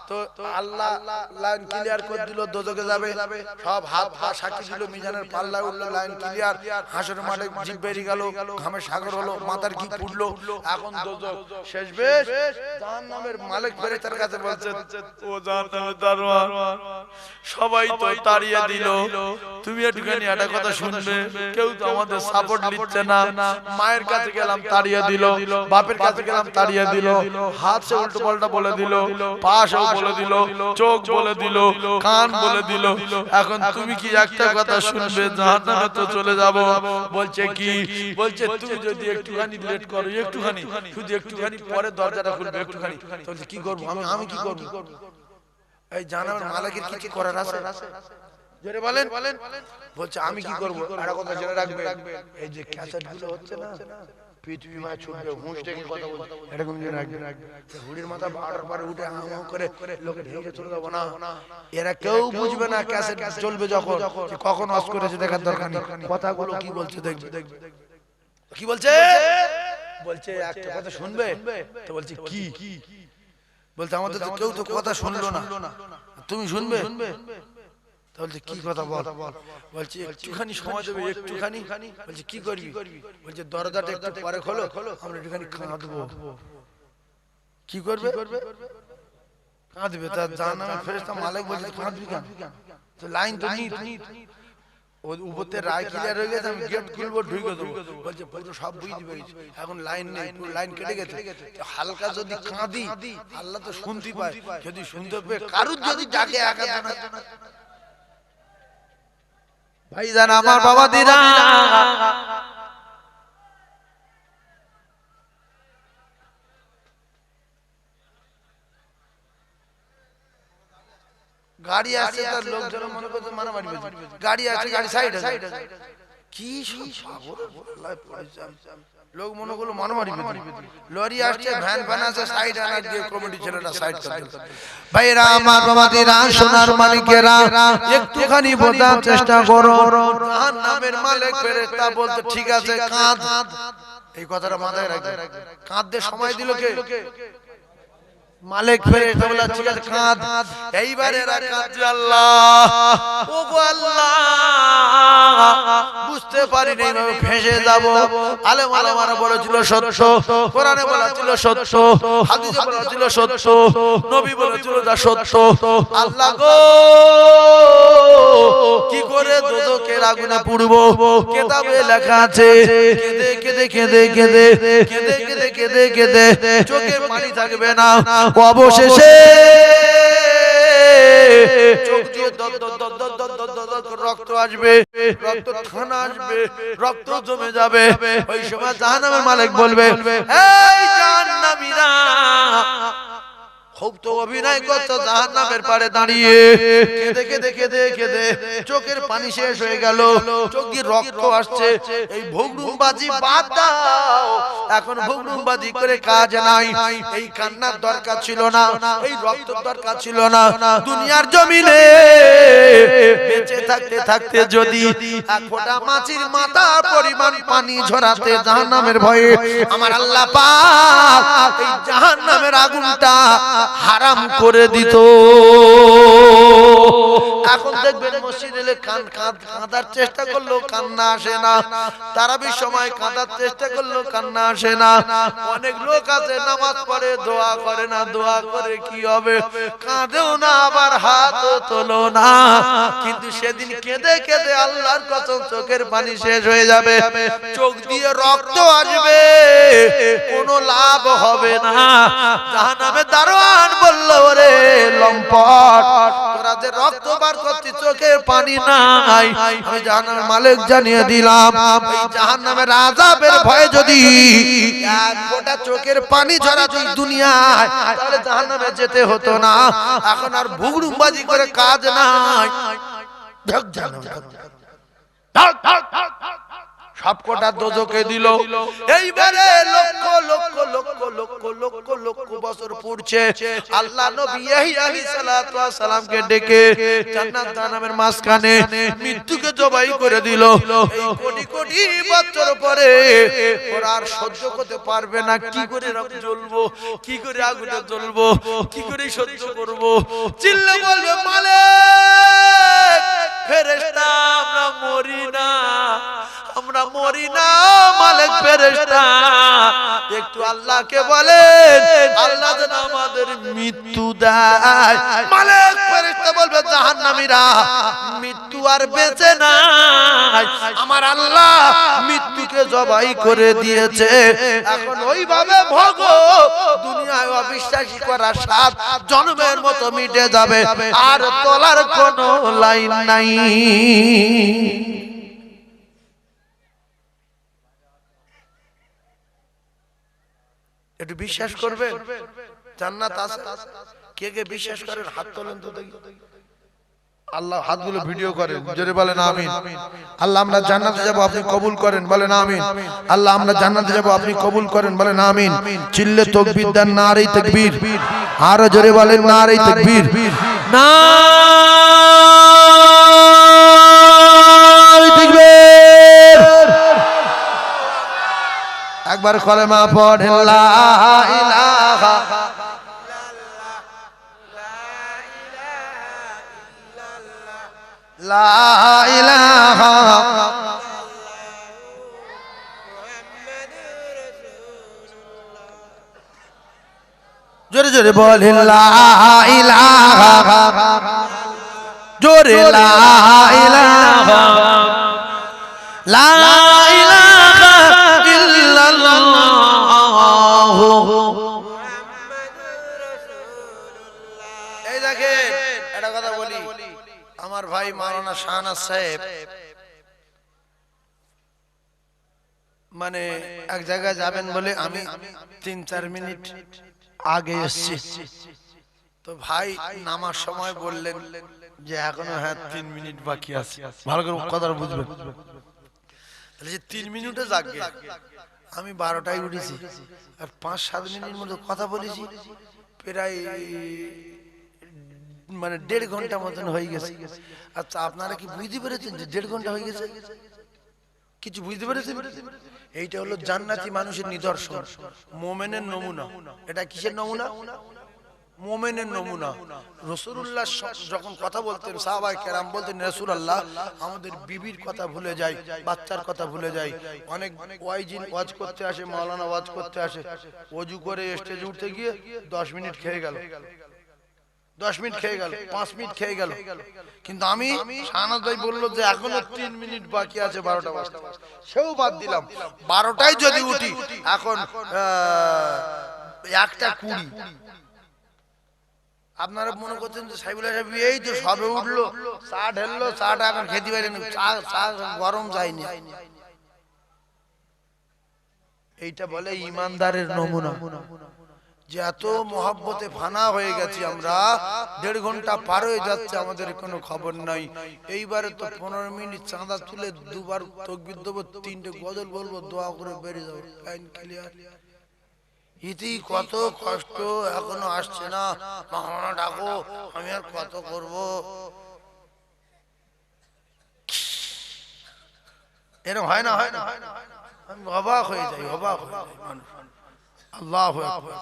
তো আল্লাহ লাইন ক্লিয়ার করে দিল দোজখে যাবে সব হাত সাক্ষী দিল মিজানের পাল্লা উঠলো লাইন ক্লিয়ার হাসরের মাঠে জিভ বেরিয়ে গেল ঘামে সাগর হলো মাথার ঘি ফুটলো এখন দোজখ শেষ বেশ জাহান্নামের মালিক ফেরেশতার কাছে বলছে ও জাহান্নামের দারোয়ান সবাই তো তাড়িয়ে দিল তুমি একটুখানি একটা কথা শুনবে কেউ তো আমাদের সাপোর্ট নিচ্ছে না মায়ের কাছে গেলাম তাড়িয়ে দিল বাপের কাছে গেলাম তাড়িয়ে দিল হাত সে উল্টো পাল্টা বলে দিল পা বলে দিল চোখ বলে দিল কান বলে দিল এখন তুমি কি একটা কথা শুনবে জাহান্নামে তো চলে যাব বলছে কি বলছে তুমি যদি একটুখানি লেট করো একটুখানি শুধু একটুখানি পরে দরজাটা খুলবে একটুখানি বলছে কি করব আমি কি করব এই জাহান্নামের মালিকের কি করার আছে জোরে বলেন বলছে আমি কি করব একটা কথা জেনে রাখবে এই যে ক্যাসেটগুলো হচ্ছে না পৃথিবী মায় ছুটবে হুঁশটাকে কথা বলছে এরকম জেনে রাখবে হুড়ির মাথা বাড়ার পরে উঠে হাঁ করে লোকে ঢেকে চলে যাবো না এরা কেউ বুঝবে না ক্যাসেট চলবে যখন কখন অফ করেছে দেখার দরকার নেই কথাগুলো কি বলছে দেখবে কি বলছে বলছে একটা কথা শুনবে তো বলছে কি বলছে আমাদের তো কেউ তো কথা শুনলো না তুমি শুনবে তাহলে কি কথা বল বলছি একটুখানি সময় দেবে একটুখানি বলছে কি করবি বলছে দরজাটা একটু পরে খোলো আমরা একটুখানি কাঁদবো কি করবে কাঁদবে তার জাহান্নামের ফেরেশতা মালিক বলছে কাঁদবি কেন তো লাইন তো নি উপরতে রায় ক্লিয়ার হয়ে গেছে আমি গেট খুলবো ঢুকে দেবো বলছে পুরো সব বুঝতে পেরেছি এখন লাইন নেই পুরো লাইন কেটে গেছে হালকা যদি কাঁদি আল্লাহ তো শুনতে পায় যদি শুনতে পেয়ে কারুর যদি ডাকে একা জানা ভাইজান আমার বাবা দিরা গাড়ি আসছে তার লোকজন মনে করছে মারামারি হয়েছে গাড়ি আসছে গাড়ি সাইড কি লোক মনে করলো মারামারি লরি আসছে ভ্যান ফ্যান আছে সাইড আনার দিয়ে কমিটি ছেলেটা সাইড করতে ভাইরা আমার বাবাদিরা সোনার মালিকেরা একটুখানি বোঝার চেষ্টা করো জাহান্নামের মালিক ফেরেশতা বলতে ঠিক আছে কাঁদ এই কথাটা মাথায় রাখবে কাঁদতে সময় দিল কে মালিক ফেরেশতা বলে ঠিক আছে কাঁদ এইবারে এরা কাঁদছে আল্লাহ ওগো আল্লাহ বুঝতে পারি নাই ভাবে ফেঁসে যাব আলেম আলেমারা বলেছিল সত্য কোরআনে বলেছিল সত্য হাদিসে বলেছিল সত্য নবী বলেছিল যা সত্য আল্লাহ গো কি করে দোজখের আগুনে পুড়বো কিতাবে লেখা আছে কেঁদে কেঁদে কেঁদে কেঁদে কেঁদে কেঁদে কেঁদে কেঁদে চোখে পানি থাকবে না, অবশেষে চোখ দিয়ে রক্ত আসবে, রক্ত খানা আসবে, রক্ত জমে যাবে। ওই সময় জাহান্নামের মালিক বলবে, এই জাহান্নামীরা, খুব তো অভিনয় করছো জাহান্নামের পাড়ে দাঁড়িয়ে, কেঁদে কেঁদে কেঁদে কেঁদে চোখের পানি শেষ হয়ে গেল, চোখ দিয়ে রক্ত আসছে, এই ভুগড়ুমবাজি বাদ দাও, এখন ভুগড়ুমবাজি করে কাজ নাই। এই কান্নার দরকার ছিল না, এই রক্তের দরকার ছিল না। দুনিয়ার জমিনে বেঁচে থাকতে থাকতে যদি এক ফোঁটা মাছির মাথার পরিমাণ পানি ঝরাতে জাহান্নামের ভয়ে আমার আল্লাহ পাক এই জাহান্নামের আগুনটা হারাম করে দিত। এখন দেখবেন মসজিদে এলে কাঁদার চেষ্টা করলেও কান্না আসে না, তারাবির সময় কাঁদার চেষ্টা করলেও কান্না আসে না। অনেক লোক আছে নামাজ পড়ে দোয়া করে না, দোয়া করে কি হবে, কাঁদেও না আবার হাতও তোলো না, কিন্তু সেদিন কেঁদে কেঁদে আল্লাহর কসম চোখের পানি শেষ হয়ে যাবে, চোখ দিয়ে রক্ত আসবে, কোনো লাভ হবে না। জাহান্নামের দারোয়ান বলল, ওরে লম্পট, তোরা যে রক্ত বার করতে চোখের পানি নাই, আমি জাহান্নামের মালিক জানিয়ে দিলাম, এই জাহান্নামের আযাবের ভয়ে যদি এক ফোঁটা চোখের পানি ঝরা তুই দুনিয়ায়, তাহলে জাহান্নামে যেতে হতো না। এখন আর ভুগড়ুমবাজি করে কাজ নাই। সবকটা দোজখে দিল। এইবারে লক্ষ লক্ষ লক্ষ লক্ষ লক্ষ লক্ষ বছর পড়ছে, আল্লাহ নবী ইয়াহইয়া আলাইহিস সালাতু ওয়াস সালামকে ডেকে জান্নাত জাহান্নামের মাঝখানে মৃত্যুকে জবাই করে দিল। এই কোটি কোটি বছর পরে ওরা আর সহ্য করতে পারবে না, কি করে জ্বলবো, কি করে আগুনে জ্বলবো, কি করে সহ্য করব, চিল্লে বলবে, মালিক ফেরেশতা আমরা মরি না, আমরা মরি না, মালিক ফেরেশতা একটু আল্লাহকে বলেন, আল্লাহ যেন আমাদের মৃত্যু দেয়। মালিক ফেরেশতা বলবে, জাহান্নামীরা মৃত্যু আর বেঁচে নাই, আমার আল্লাহ মৃত্যুকে জবাই করে দিয়েছে। এখন ওইভাবে ভোগ, দুনিয়ায় অবিশ্বাসী করা 7 জন্মের মতো মিটে যাবে, আর তোলার কোনো লাইন নাই। একটু বিশ্বাস করবে জান্নাত আছে? কে কে বিশ্বাস করেন হাত তোলেন তো দেখি। আল্লাহ হাতগুলো ভিডিও করেন, জোরে বলেন আমিন। আল্লাহ আমরা জান্নাতে যাব, আপনি কবুল করেন, বলেন আমিন। আল্লাহ আমরা জান্নাতে যাব, আপনি কবুল করেন, বলেন আমিন। চিল্লে তাকবীর দেন, নারে তাকবীর, আর জোরে বলেন নারে তাকবীর, নারে তাকবীর। একবার কলেমা পড়েন, লা ইলাহা লা ইলাহা জোরে জোরে বলেন, লা ইলাহা, জোরে লা ইলাহা, লা ইলাহা ইল্লাল্লাহ। এই দেখেন একটা কথা বলি, আমার ভাই মাওলানা শাহনাজ সাহেব মানে এক জায়গায় যাবেন বলে আমি 3-4 মিনিট আগে এসেছি, তো ভাই নামার সময় বললেন যে এখনো 3 মিনিট বাকি আছে, ভালো করে কথাটা বুঝবেন। তাহলে যে 3 মিনিটে জাগে, আমি 12টায় উঠেছি আর 5-7 মিনিটের মধ্যে কথা বলেছি, প্রায় মানে 1.5 ঘন্টা মতন হয়ে গেছে। আচ্ছা আপনারা কি বুঝতে পেরেছেন যে 1.5 ঘন্টা হয়ে গেছে? কিছু বুঝতে পেরেছেন? এইটা হলো জান্নাতি মানুষের নিদর্শন, মুমিনের নমুনা। এটা কিসের নমুনা? মুমিনের নমুনা। রাসূলুল্লাহ যখন কথা বলতেন, সাহাবায়ে কেরাম বলতেন, রাসূলুল্লাহ আমাদের বিবির কথা ভুলে যায়, বাচ্চার কথা ভুলে যায়। অনেক ওয়াইজিন ওয়াজ করতে আসে, মাওলানা ওয়াজ করতে আসে, ওযু করে স্টেজে উঠতে গিয়ে 10 মিনিট খেয়ে গেল, 10 মিনিট খেয়ে গেল, 5 মিনিট খেয়ে গেল, কিন্তু আমি শাহনাজ ভাই বললো যে এখনো 3 মিনিট বাকি আছে 12টা বাজতে, সেও বাদ দিলাম। 12টায় যদি উঠি, এখন 1:20। আপনারা মনে করছেন যে সাইবুল সাহেব এই তো সবে উঠলো, চা ঢেললো, চাটা এখন খেতে পারেনি, চা গরম যায়নি। এইটা বলে ইমানদারের নমুনা, যে এত মহব্বতে ফানা হয়ে গেছি আমরা, 1.5 ঘন্টা পার হয়ে যাচ্ছে, আমাদের কোনো খবর নাই। এইবারে তো 15 মিনিট চাঁদা তুলে 2বার তাকবীর দেবো, 3টে গজল বলবো, দোয়া করে বেরিয়ে যাবো, লাইন ক্লিয়ার। ইতি কত কষ্ট, এখনো আসছে না, মাওলানা ডাকো, আমি আর কত করব। এরকম হয় না, হয় না, আমি অবাক হয়ে যাই, অবাক হয়ে যাই। মানুষ আল্লাহু আকবার,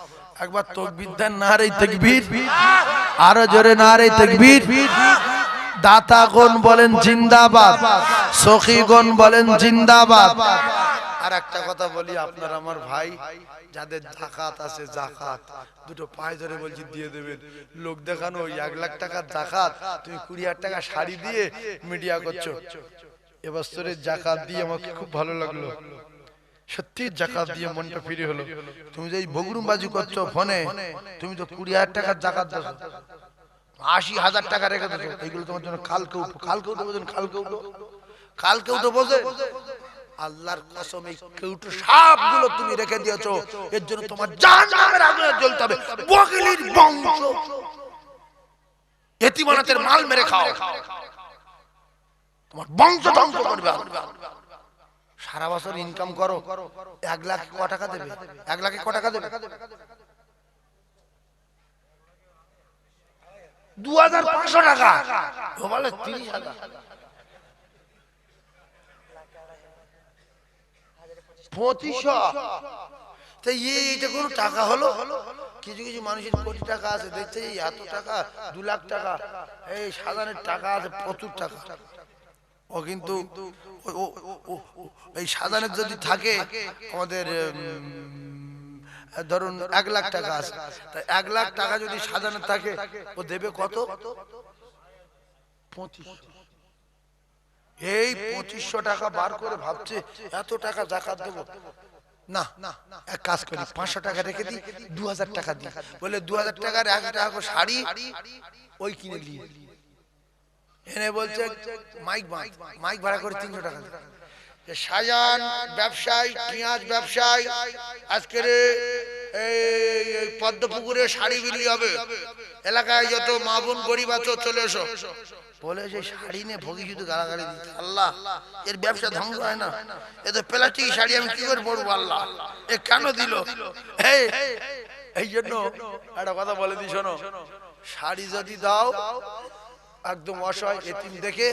একবার তাকবীর দেন, নারে তাকবীর, আরো জোরে নারে তাকবীর। দাতাগণ বলেন জিন্দাবাদ, সখীগণ বলেন জিন্দাবাদ। আর একটা কথা বলি, আপনার আমার ভাই যাদের যাকাত আছে, যাকাত দুটো পায়ে ধরে বলছি দিয়ে দেবেন। লোক দেখানো ওই 1 লাখ টাকার যাকাত, তুমি 20,000 টাকা শাড়ি দিয়ে মিডিয়া করছো। এবছরের যাকাত দিয়ে আমাকে খুব ভালো লাগলো, সত্যি যাকাত দিয়ে মনটা ফ্রি হলো। তুমি যে বগরুমবাজি করছো ফোনে, তুমি তো 20,000 টাকার যাকাত দাও, 80,000 টাকা রেখে দেছো, এইগুলো তোমার জন্য কালকে উঠো, কালকে উঠো বোঝেন, কালকে উঠো, কালকে উঠো বোঝে। আল্লাহর কসম, এই কেউটো সবগুলো তুমি রেখে দিয়েছো, এর জন্য তোমার জাহান্নামের আগুনে জ্বলতে হবে। বগলির বংশ, এতিমানাতের মাল মেরে খাও, তোমার বংশ ধ্বংস করবে। সারা বছর ইনকাম করো, 1 লাখ ক টাকা দেবে? 1 লাখে ক টাকা দেবে? 2,500 টাকা, ও বলে 30,000, 2500। তাই এইটা কোনো টাকা হলো? কিছু কিছু মানুষের কোটি টাকা আছে, দেখছে এই এত টাকা, 2 লাখ টাকা, এই সাধারণ টাকা আছে প্রচুর টাকা। ও কিন্তু এই সাধারণ যদি থাকে, আমাদের ধরুন 1 লাখ টাকা আছে, তাই 1 লাখ টাকা যদি সাধারণ থাকে, ও দেবে কত? 2500। এই 2500 টাকা বার করে ভাবছে এত টাকা যাকাত দেবো না, এক কাজ করি, 500 টাকা রেখে দিই, 2,000 টাকা দিই, বলে 2,000 টাকার 1 টাকা শাড়ি ওই কিনে নিয়ে এনে বলছে মাইক ভাড়া করে 300 টাকা। শাহজাহান ব্যবসায়ী, পেঁয়াজ ব্যবসায়ী, আজকের এই পদ্মপুকুরে শাড়ি বিলি হবে, এলাকায় যত মা বোন গরিব আছো চলে এসো, বলে যে শাড়ি নিয়ে ভোগী শুধু গালাগালি দিতে। আল্লাহ, এর ব্যবসা ধ্বংস হয় না? এ তো প্লাস্টিক শাড়ি, আমি কি করে পরবো? আল্লাহ, এ কেন দিল? এই জন্য একটা কথা বলে দিই, শোনো, শাড়ি যদি দাও একদম অসহায় এতিম দেখে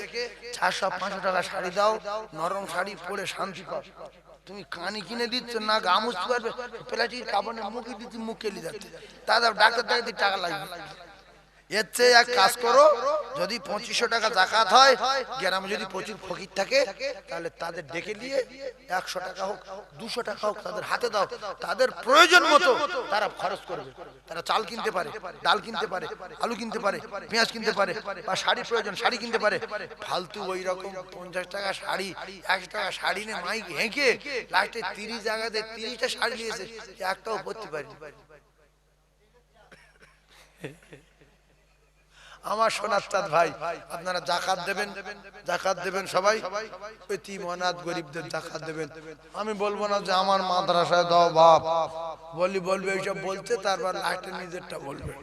400-500 টাকা শাড়ি দাও, নরম শাড়ি পরে শান্তি পাও। তুমি কানি কিনে দিচ্ছ না, গা মুছতে পারবে, প্লাস্টিক কাপড়ে মুখে দিচ্ছি, মুখ কেলি যাচ্ছে, তাদের ডাক্তার দেখাতে টাকা লাগবে। এর চেয়ে এক কাজ করো, যদি 2500 টাকা যাকাত হয়, গ্রামে যদি প্রচুর ফকির থাকে, তাহলে তাদের ডেকে নিয়ে 100 টাকা হোক, 200 টাকা হোক, তাদের হাতে দাও, তাদের প্রয়োজন মতো তারা খরচ করবে। তারা চাল কিনতে পারে, ডাল কিনতে পারে, আলু কিনতে পারে, পেঁয়াজ কিনতে পারে, বা শাড়ি প্রয়োজন শাড়ি কিনতে পারে। ফালতু ওই রকম 50 টাকা শাড়ি, 100 টাকা শাড়ি নিয়ে মাইক হেঁকে লাস্টে 30 জায়গাতে 30টা শাড়ি নিয়েছে, একটাও পরতে পারি। আমার সোনার চাঁদ ভাই, আপনারা যাকাত দেবেন, যাকাত দেবেন সবাই, এতিম অনাথ গরিবদের যাকাত দেবেন। আমি বলবো না যে আমার মাদ্রাসায় দাও বাপ, বলবে এইসব বলতে, তারপর লাস্টে নিজেরটা বলবে।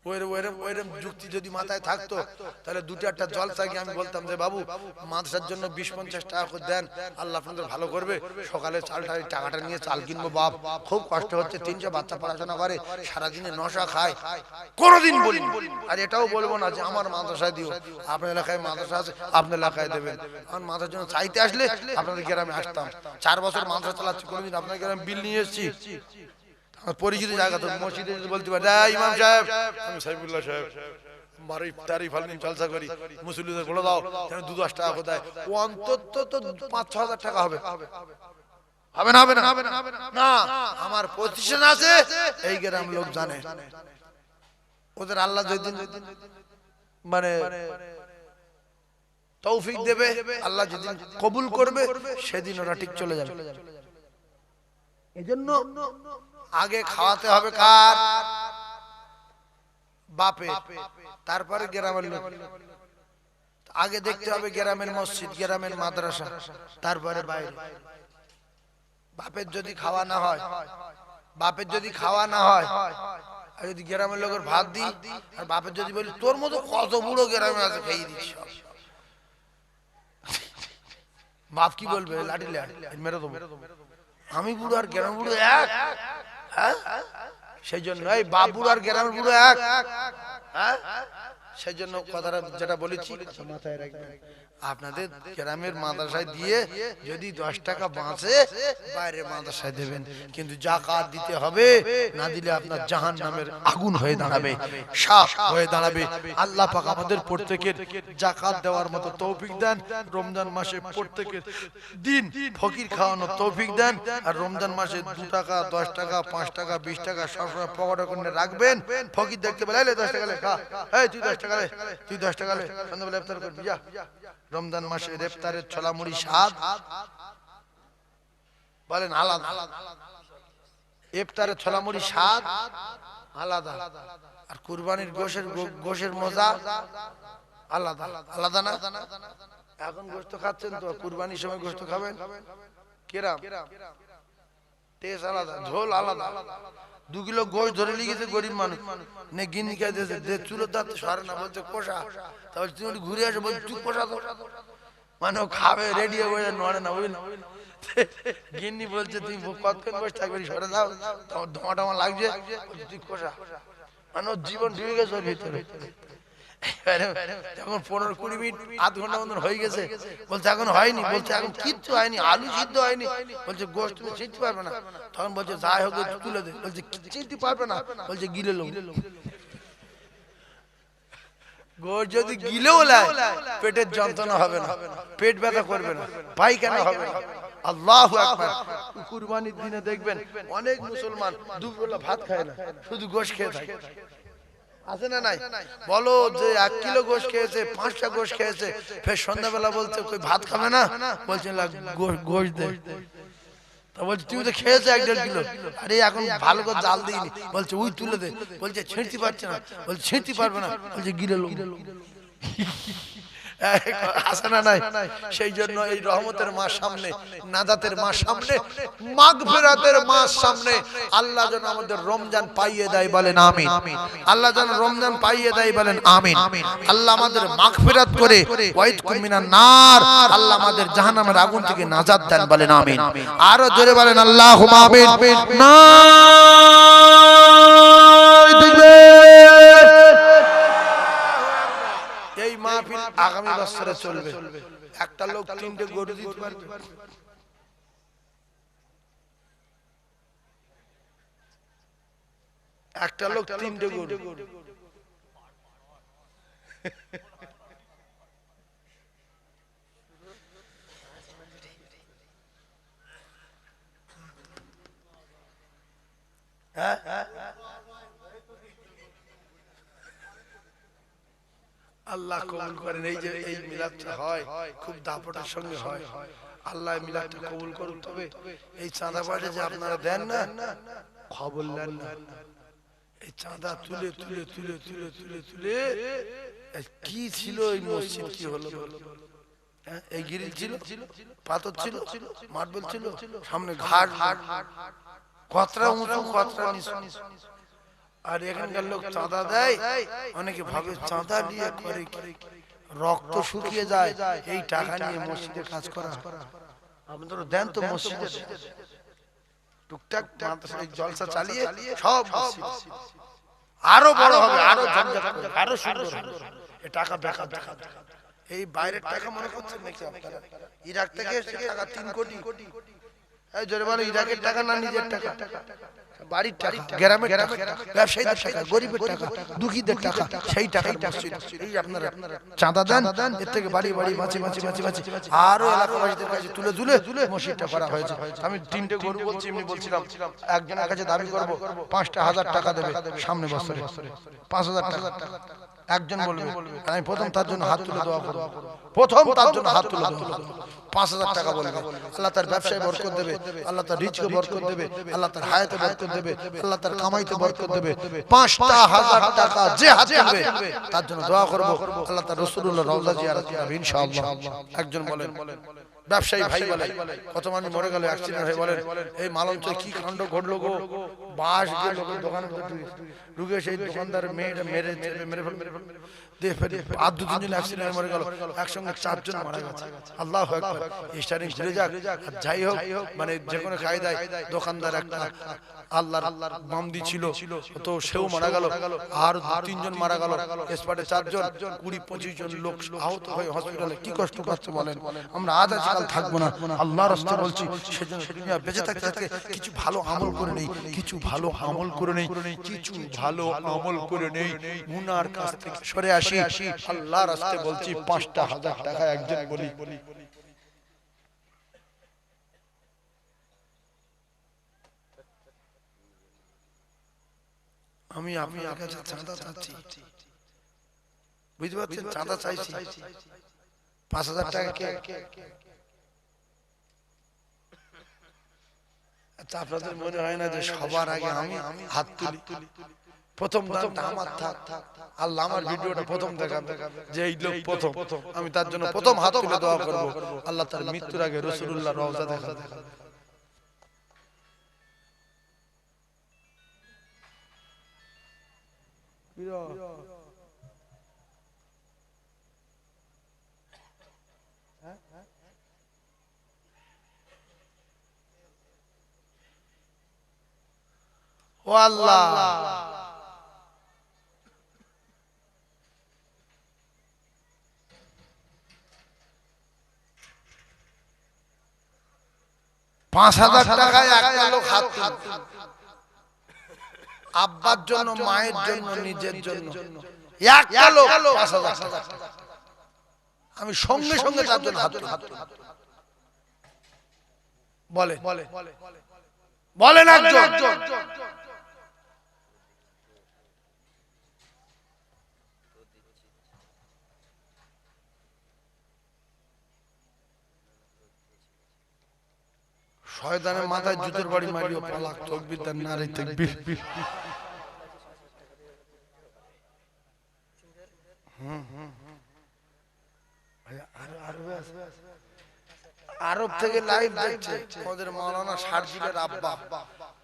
ওইরকম যুক্তি যদি মাথায় থাকতো, তাহলে 2-4টা জলসা গিয়ে আমি বলতাম যে বাবু, মাদ্রাসার জন্য 20-50 টাকা করে দেন, আল্লাহ আপনাদের ভালো করবে, সকালে চালটা টাকাটা নিয়ে চাল কিনবো বাপ, খুব কষ্ট হচ্ছে, 300 বাচ্চা পড়াশোনা করে, সারাদিনে 900 খায়, কোনোদিন বলি। আর এটাও বলবো না যে আমার মাদ্রাসায় দিও, আপনার এলাকায় মাদ্রাসা আছে, আপনার এলাকায় দেবেন। আমার মাদ্রাসার জন্য চাইতে আসলে আপনাদের গ্রামে আসতাম, 4 বছর মাদ্রাসা চালাচ্ছি, কোনোদিন আপনার গ্রামে বিল নিয়ে এসেছি। পরিচিত জায়গা তো, মসজিদে বলতে পারে ইমাম সাহেব, আমি সাইফুল্লাহ সাহেব, বাড়ি তারিফ আলমিন জলসা করি, মুসল্লিদের বলে দাও 2-10 টাকা দেয়, ও অন্তত তো 5-6 হাজার টাকা হবে। হবে না, হবে না, না আমার প্রতিষ্ঠান আছে, এই গ্রাম লোক জানে। ওদের আল্লাহ যেদিন মানে তৌফিক দেবে, আল্লাহ যেদিন কবুল করবে, সেদিন ওরা ঠিক চলে যাবে। এজন্য আগে খাওয়াতে হবে কার? বাপে, তারপরে গ্রামের লোক। আগে দেখতে হবে গ্রামের মসজিদ, গ্রামের মাদ্রাসা, তারপরে বাইরে। বাপের যদি খাওয়া না হয়, বাপের যদি খাওয়া না হয়, আর যদি গ্রামের লোকের ভাত দিই, আর বাপের যদি বলি তোর মতো কত বুড়ো গ্রামে আছে, খেয়ে দিচ্ছি, বাপ কি বলবে? লাঠি মেরে দেবো। আমি বুড়ো আর গ্রামের বুড়ো এক? সেই জন্য এই বাপ বুড়ো আর গ্রামের বুড়ো এক। সেই জন্য কথাটা যেটা বলেছি মাথায় রাখবেন। আপনাদের গ্রামের মাদ্রাসায় দিয়ে যদি 10 টাকা বাঁচে, বাইরে মাদ্রাসায় দেবেন, কিন্তু যাকাত দিতে হবে, না দিলে আপনার জাহান্নামের আগুন হয়ে দাঁড়াবে, সাপ হয়ে দাঁড়াবে। আল্লাহ পাক আমাদের প্রত্যেকের যাকাত দেওয়ার মতো তৌফিক দেন। রমজান মাসে প্রত্যেকের দিন ফকির খাওয়ানোর তৌফিক দেন। আর রমজান মাসে 2 টাকা, 10 টাকা, 5 টাকা, 20 টাকা সবসময় পকেটে করে রাখবেন। ফকির দেখতে পেলে 10 টাকা লে খা, এই তুই 10 টাকা লে, তুই 10 টাকা লে, সন্ধ্যাবেলা ইফতার করবি যা। রমজান মাসে ইফতারের ছোলা মুড়ি স্বাদ বলেন আলাদা, ইফতারের ছোলা মুড়ি স্বাদ আলাদা, আর কুরবানির গোশের মজা আলাদা। আলাদা না? এখন গোশত খাচ্ছেন তো, কুরবানির সময় গোশত খাবেন কিরাম টেস্ট আলাদা, ঝোল আলাদা। 2 কিলো গোশ ধরে লিখেছে গরিব মানুষ, নে গিন্নি খাই দিয়েছে, যে চুলো দাঁত সরে না, বলছে কষা। তাহলে তুমি ঘুরে আসে, বলছে তুই কষা তো, মানে ও খাবে রেডি হয়ে নড়ে না, বুঝলি? গিন্নি বলছে তুই কতক্ষণ বসে থাকবি, সরে যাও, তোমার ধোঁয়া টামা লাগছে, তুই কষা। মানে ওর জীবন ঢুকে গেছে ওর ভিতরে। যখন 15-20 মিনিট, আধ ঘন্টা মতন হয়ে গেছে, বলছে এখন হয়নি, বলছে এখন কিচ্ছু হয়নি, আলু সিদ্ধ হয়নি, বলছে গোশত তুমি ছিঁড়তে পারবে না। তখন বলছে যাই হোক তুলে দে, বলছে ছিঁড়তে পারবে না, বলছে গিলে লো। গোশ যদি গিলেও লাই, পেটের যন্ত্রণা হবে না, পেট ব্যথা করবে না, পায়খানা হবে না। আল্লাহু আকবার। কুরবানির দিনে দেখবেন অনেক মুসলমান দুপুরবেলা ভাত খায় না, শুধু গোশ খেয়ে থাকে, আছে না নাই? বলো যে 1 কিলো গোশ খেয়েছে, 5টা গোশ খেয়েছে, ফের সন্ধ্যাবেলা বলছে কই ভাত খাবে না, বলছে গোশ দে। তা বলছে তুমি তো খেয়েছো 1-1.5 কিলো, আরে এখন ভালো করে জাল দিইনি, বলছে ওই তুলে দে, বলছে ছিঁড়তে পারছে না, বলছে ছিঁড়তে পারবে না, বলছে গিলে লো। আছে না নাই? সেই জন্য এই রহমতের মাস সামনে, নাজাতের মাস সামনে, মাগফিরাতের মাস সামনে, আল্লাহ যেন আমাদের রমজান পাইয়ে দেয়, বলেন আমিন। আল্লাহ যেন রমজান পাইয়ে দেয়, বলেন আমিন। আল্লাহ আমাদের মাগফিরাত করে ওয়াইদকুম মিনান নার, আল্লাহ আমাদের জাহান্নামের আগুন থেকে নাজাত দেন, বলেন আমিন। আরো জোরে বলেন আল্লাহুম্মা আমিন। না এই মাহফিল আগামী বছরে চলবে। একটা লোক 3টে গরু দিতে পারবে, একটা লোক 3টে গরু। হ্যাঁ, আল্লাহ কবুল করেন। এই যে এই মিলাদটা হয় খুব দাপটের সঙ্গে হয়, আল্লাহ মিলাদটা কবুল করুন। তবে এই চাঁদা পাঠে যে আপনারা দেন না, খবর নেন না, এই চাঁদা তুলে তুলে তুলে তুলে তুলে তুলে কি ছিল এই মসজিদ, কি হলো? এই গিরিল ছিল, পাথর ছিল, মার্বেল ছিল, সামনে ঘাট, কতটা উঁচু কতটা নিচু। আর এখানকার লোক চাঁদা দেয়, অনেকে ভাবে চাঁদা দিয়ে করে রক্ত শুকিয়ে যায়, এই টাকা নিয়ে মসজিদে কাজ করা। আপনারা দেন তো মসজিদে, টুকটাক জলসা চালিয়ে সব আরো বড় হবে, আরো ঝঞ্ঝাট হবে, আরো সুন্দর হবে। এই টাকা বেকার টাকা, এই বাইরের টাকা মনে করছেন নাকি আপনারা? ইরাক থেকে টাকা 3 কোটি, এই জোরে বলো, ইরাকের টাকা না নিজের টাকা? বাড়ির টাকা, গ্রামের টাকা, ব্যবসায়ীদের টাকা, গরিবের টাকা, দুঃখীদের টাকা, সেই টাকার মসজিদ। এই আপনারা চাঁদা দেন, এর থেকে বাড়ি বাড়ি বাঁচি আরো এলাকাবাসীদের কাছে তুলে মসজিদটা করা হয়েছে। আমি 3টে গরু বলছি, এমনি বলছিলাম একজনের কাছে দাবি করব 5টা 1000 টাকা দেবে সামনে বছরে, 5000 টাকা একজন বলবে, আমি প্রথম তার জন্য হাত তুলে দোয়া করব, প্রথম তার জন্য হাত তুলে দোয়া করব। 5000 টাকা বলবে, আল্লাহ তার ব্যবসায় বরকত দেবে, আল্লাহ তার রিজকে বরকত দেবে, আল্লাহ তার হায়াতে বরকত দেবে, আল্লাহ তার কামাইতে বরকত দেবে। 5টা 1000 টাকা যে হাত তুলবে তার জন্য দোয়া করব, আল্লাহ তার রাসূলুল্লাহ রওজা জিয়ারত করবে ইনশাআল্লাহ। একজন বলেন, ব্যবসায়ী ভাই বলে, কত মানুষ মরে গেল অ্যাক্সিডেন্ট হয়ে, বলেন এই মালঞ্চে কি কাণ্ড ঘটলো গো, বাস গিয়ে লোকের দোকানে ঢুকে সেই দোকানদার মেরে ফেলে দিয়ে ফেলে আর 2-3 জন অ্যাক্সিডেন্ট মরে গেল, একসঙ্গে 4 জন মারা গেছে। আল্লাহু আকবার। স্টার্টিং ঘুরে যাক, যাই হোক, মানে যে কোনো কায়দায় দোকানদার একটা আল্লাহর বামদি ছিল তো সেও মারা গেল, আর 2-3 জন মারা গেল, স্পটে 4 জন, 20-25 জন লোক আহত হয়ে হসপিটালে কি কষ্ট পাচ্ছে বলেন। আমরা আজ আজকাল থাকবো না, আল্লাহর রাস্তায় বলছি, সেজন্য দুনিয়া বেঁচে থাকতে কিছু ভালো আমল করে নেই, কিছু ভালো আমল করে নেই, কিছু ভালো আমল করে নেই, গুনার কাছ থেকে সরে আসি। আল্লাহর রাস্তায় বলছি 5টা 1000 টাকা একজন বলি। আমি আপনার কাছে চাঁদা চাচ্ছি, বুঝতে পারছেন, চাঁদা চাইছি 5000 টাকা। আচ্ছা, আপনাদের মনে হয় না যে সবার আগে আমি হাত তুলি, প্রথম দানটা আমার থাক, আল্লাহ আমার ভিডিওটা প্রথম দেখাবে যে এই লোক প্রথম, আমি তার জন্য প্রথম হাত তুলে দোয়া করব, আল্লাহ তার মৃত্যুর আগে রাসূলুল্লাহ রওজা দেখাবে। ও আল্লাহ, 5000 টাকায় একটা লোক হাত তুলবে, আব্বার জন্য, মায়ের জন্য, নিজের জন্য, একটা লোক 5000 টাকা। আমি সঙ্গে সঙ্গে তার জন্য হাত তুলব। বলেন একজন। শয়তানের মাথায় জুতোর বাড়ি মারিও, পালাক তাকবীর তার নারে তাকবীর। আরব থেকে লাইভ দেখছে আমাদের মাওলানা শারজিলের আব্বা,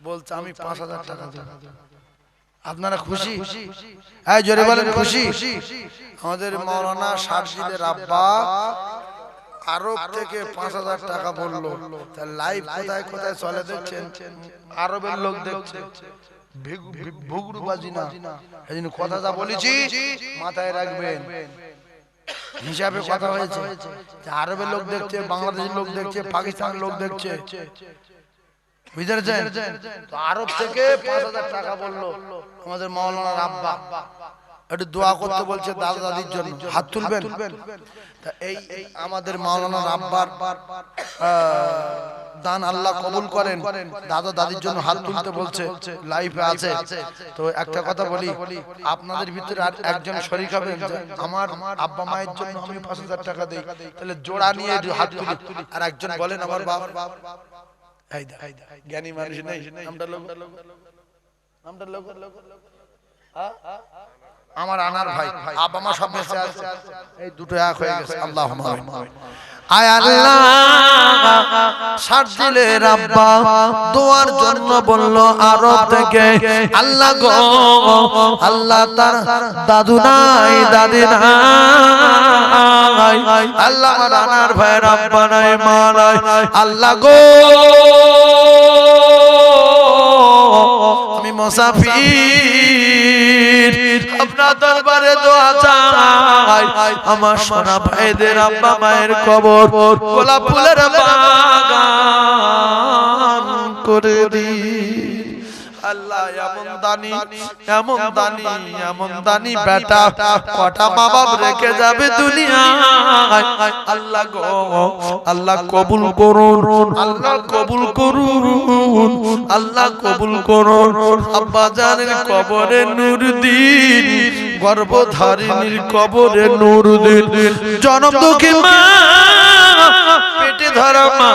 বলছে আমি 5000 টাকা দেব। আপনারা খুশি? এই জোরে বলেন খুশি? আমাদের মাওলানা শারজিলের আব্বা আরব থেকে 5000 টাকা বললো। তা লাইভ কোথায় কোথায় চলে দেখছেন, আরবের লোক দেখছে, ভুগরুবাজি না। এজন্য কথা যা বলেছি মাথায় রাখবেন, হিসাবে কথা হয়েছে। আরবের লোক দেখছে, বাংলাদেশের লোক দেখছে, পাকিস্তানের লোক দেখছে, বুঝেছেন? তো আরব থেকে 5000 টাকা বললো আমাদের মাওলানার আব্বা, একটু দোয়া করতে বলছে দাদা দাদির জন্য, হাত তুলবেন। এই আমাদের মাওলানার আব্বার দান আল্লাহ কবুল করেন, দাদা দাদির জন্য হাত তুলতে বলছে, লাইফে আছে। তো একটা কথা বলি, আপনাদের ভিতরে আর একজন শরীক হবেন, আমার আব্বা মায়ের জন্য আমি 5000 টাকা দেই, তাহলে জোড়া নিয়ে হাত তুলি। আর একজন বলেন আমার বাবা, জ্ঞানী মানুষ নেই, আমরা লোক আমার আনার ভাই, আব্বা মা সব বেঁচে আছে, এই দুটো এক হয়ে গেছে। আল্লাহুম্মা আমিন। আয় আল্লাহ, শারজিলের আব্বা দোয়ার জন্য বলল আরব থেকে, আল্লাহ গো, আল্লাহ তার দাদু নাই, দাদি নাই, আল্লাহ আমার আনার ভাইয়ের আব্বা নাই, মা নাই, আল্লাহ গো আমি মুসাফির, আপনার দরবারে দোয়া চাই, আমার সোনা ভাইদের আব্বা মায়ের কবর গোলাপ ফুলের বাগান করে দিন। এমন দানি বেটা কটা মা বাপ রেখে যাবে দুনিয়ায়। আল্লাহ গো, আল্লাহ কবুল করুন, আল্লাহ কবুল করুন, আল্লাহ কবুল করুন। আব্বা জানের কবরে নূর দিন, গর্ভধারিণীর কবরে নূর দিন। জনম দুঃখী মা, পেটে ধরা মা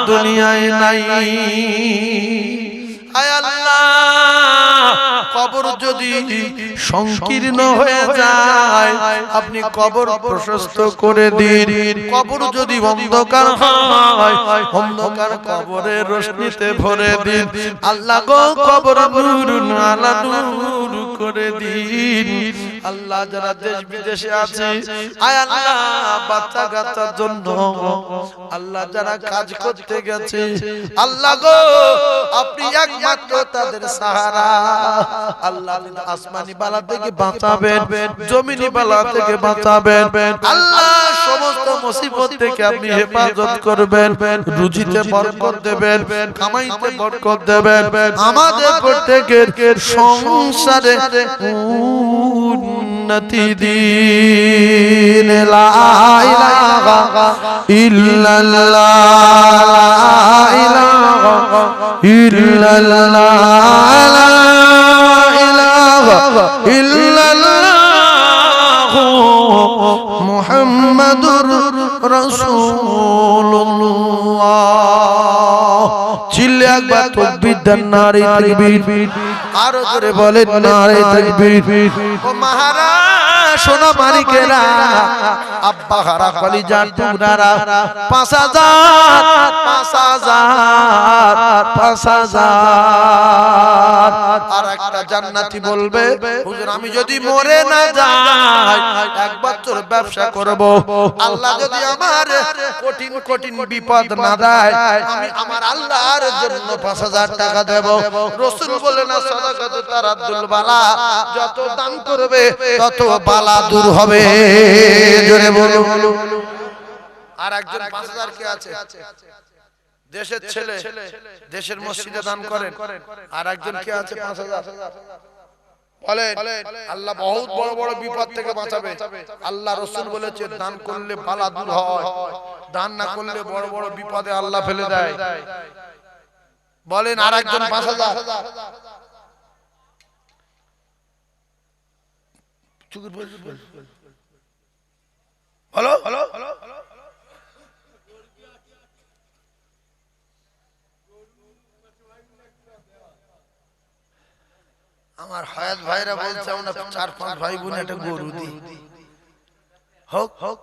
দুনিয়ায় নাই। আয় আল্লাহ, কবর যদি সংকীর্ণ হয়ে যায় আপনি কবর প্রশস্ত করে দিন। কবর যদি অন্ধকার হয় অন্ধকার কবরের রোশনিতে ভরে দিন। আল্লাহ গো, কবর নূর আলা নূর করে দিন। আল্লাহ যারা দেশ বিদেশে আছে, আয় আল্লাহ বাচ্চা কাচ্চার জন্য আল্লাহ যারা কাজ করতে গেছে, আল্লাহ গো আপনি একমাত্র তাদের সাহারা। আল্লাহ আসমানি বালা থেকে বাঁচাবেন, জমিনি বালা থেকে বাঁচাবেন। আল্লাহ সমস্ত মুসিবত থেকে আপনি হেফাজত করবেন, রুজিতে বরকত দেবেন, কামাইতে বরকত দেবেন। আমাদের প্রত্যেকের সংসারে উন্নতি দিন। লা ইলাহা ইল্লাল্লাহ, লা ইলাহা ইল্লাল্লাহ, লা ইলাহা ইল্লাল্লাহ, মুহাম্মাদুর রাসূলুল্লাহ। চিল্লে একবার তাকবীর দেন, নারে তাকবীর। আরো জোরে বলেন নারে তাকবীর। ও মহারাজ সোনা মানিকেরা, আব্বা হারা কলিজার টুকরারা, ৫,০০০ আর একটা জান্নাতি বলবে, হুজুর আমি যদি মরে না যাই, এক বছর ব্যবসা করব, আল্লাহ যদি আমার কঠিন কঠিন বিপদ না দেয়, আমি আমার আল্লাহর জন্য ৫,০০০ টাকা দেব। রাসূল বলেন সাদাকাতু তারাদ্দুল বালা, যত দান করবে তত বালা দূর হবে। জোরে বলো। আর একজন ৫,০০০ কে আছে, দেশের ছেলে, দেশের মসজিদে দান করেন। আর একজন কে আছে ৫,০০০। বলেন আল্লাহ বহুত বড় বড় বিপদ থেকে বাঁচাবে। আল্লাহ রাসূল বলেছে দান করলে বালা দূর হয়, দান না করলে বড় বড় বিপদে আল্লাহ ফেলে দেয়। বলেন আর একজন ৫,০০০। হ্যালো হ্যালো, আমার হায়াত ভাইরা বলছে আমরা ৪-৫ ভাই বোন একটা গরু দিই। হোক হোক,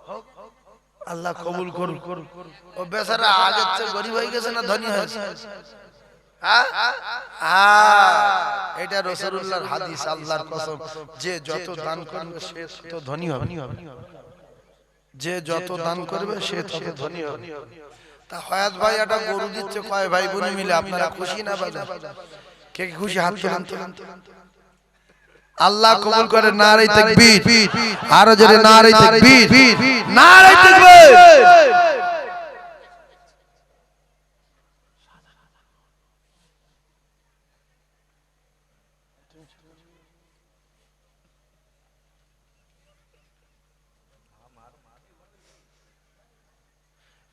আল্লাহ কবুল করুন। ও বেচারা আগের চেয়ে গরিব হয়ে গেছে না ধনী হয়েছে? এটা রাসূলুল্লাহর হাদিস, আল্লাহর কসম। যে যত দান করবে সে তত ধনী হবে, যে যত দান করবে সে তত ধনী হবে। তা হায়াত ভাই একটা গরু দিচ্ছে, কয় ভাই বোন মিলে, আপনারা খুশি না বাজার? কে খুশি হাত তোলেন। আল্লাহ কবুল করে। নারে তাকবীর, আরো জোরে নারে তাকবীর, নারে তাকবীর।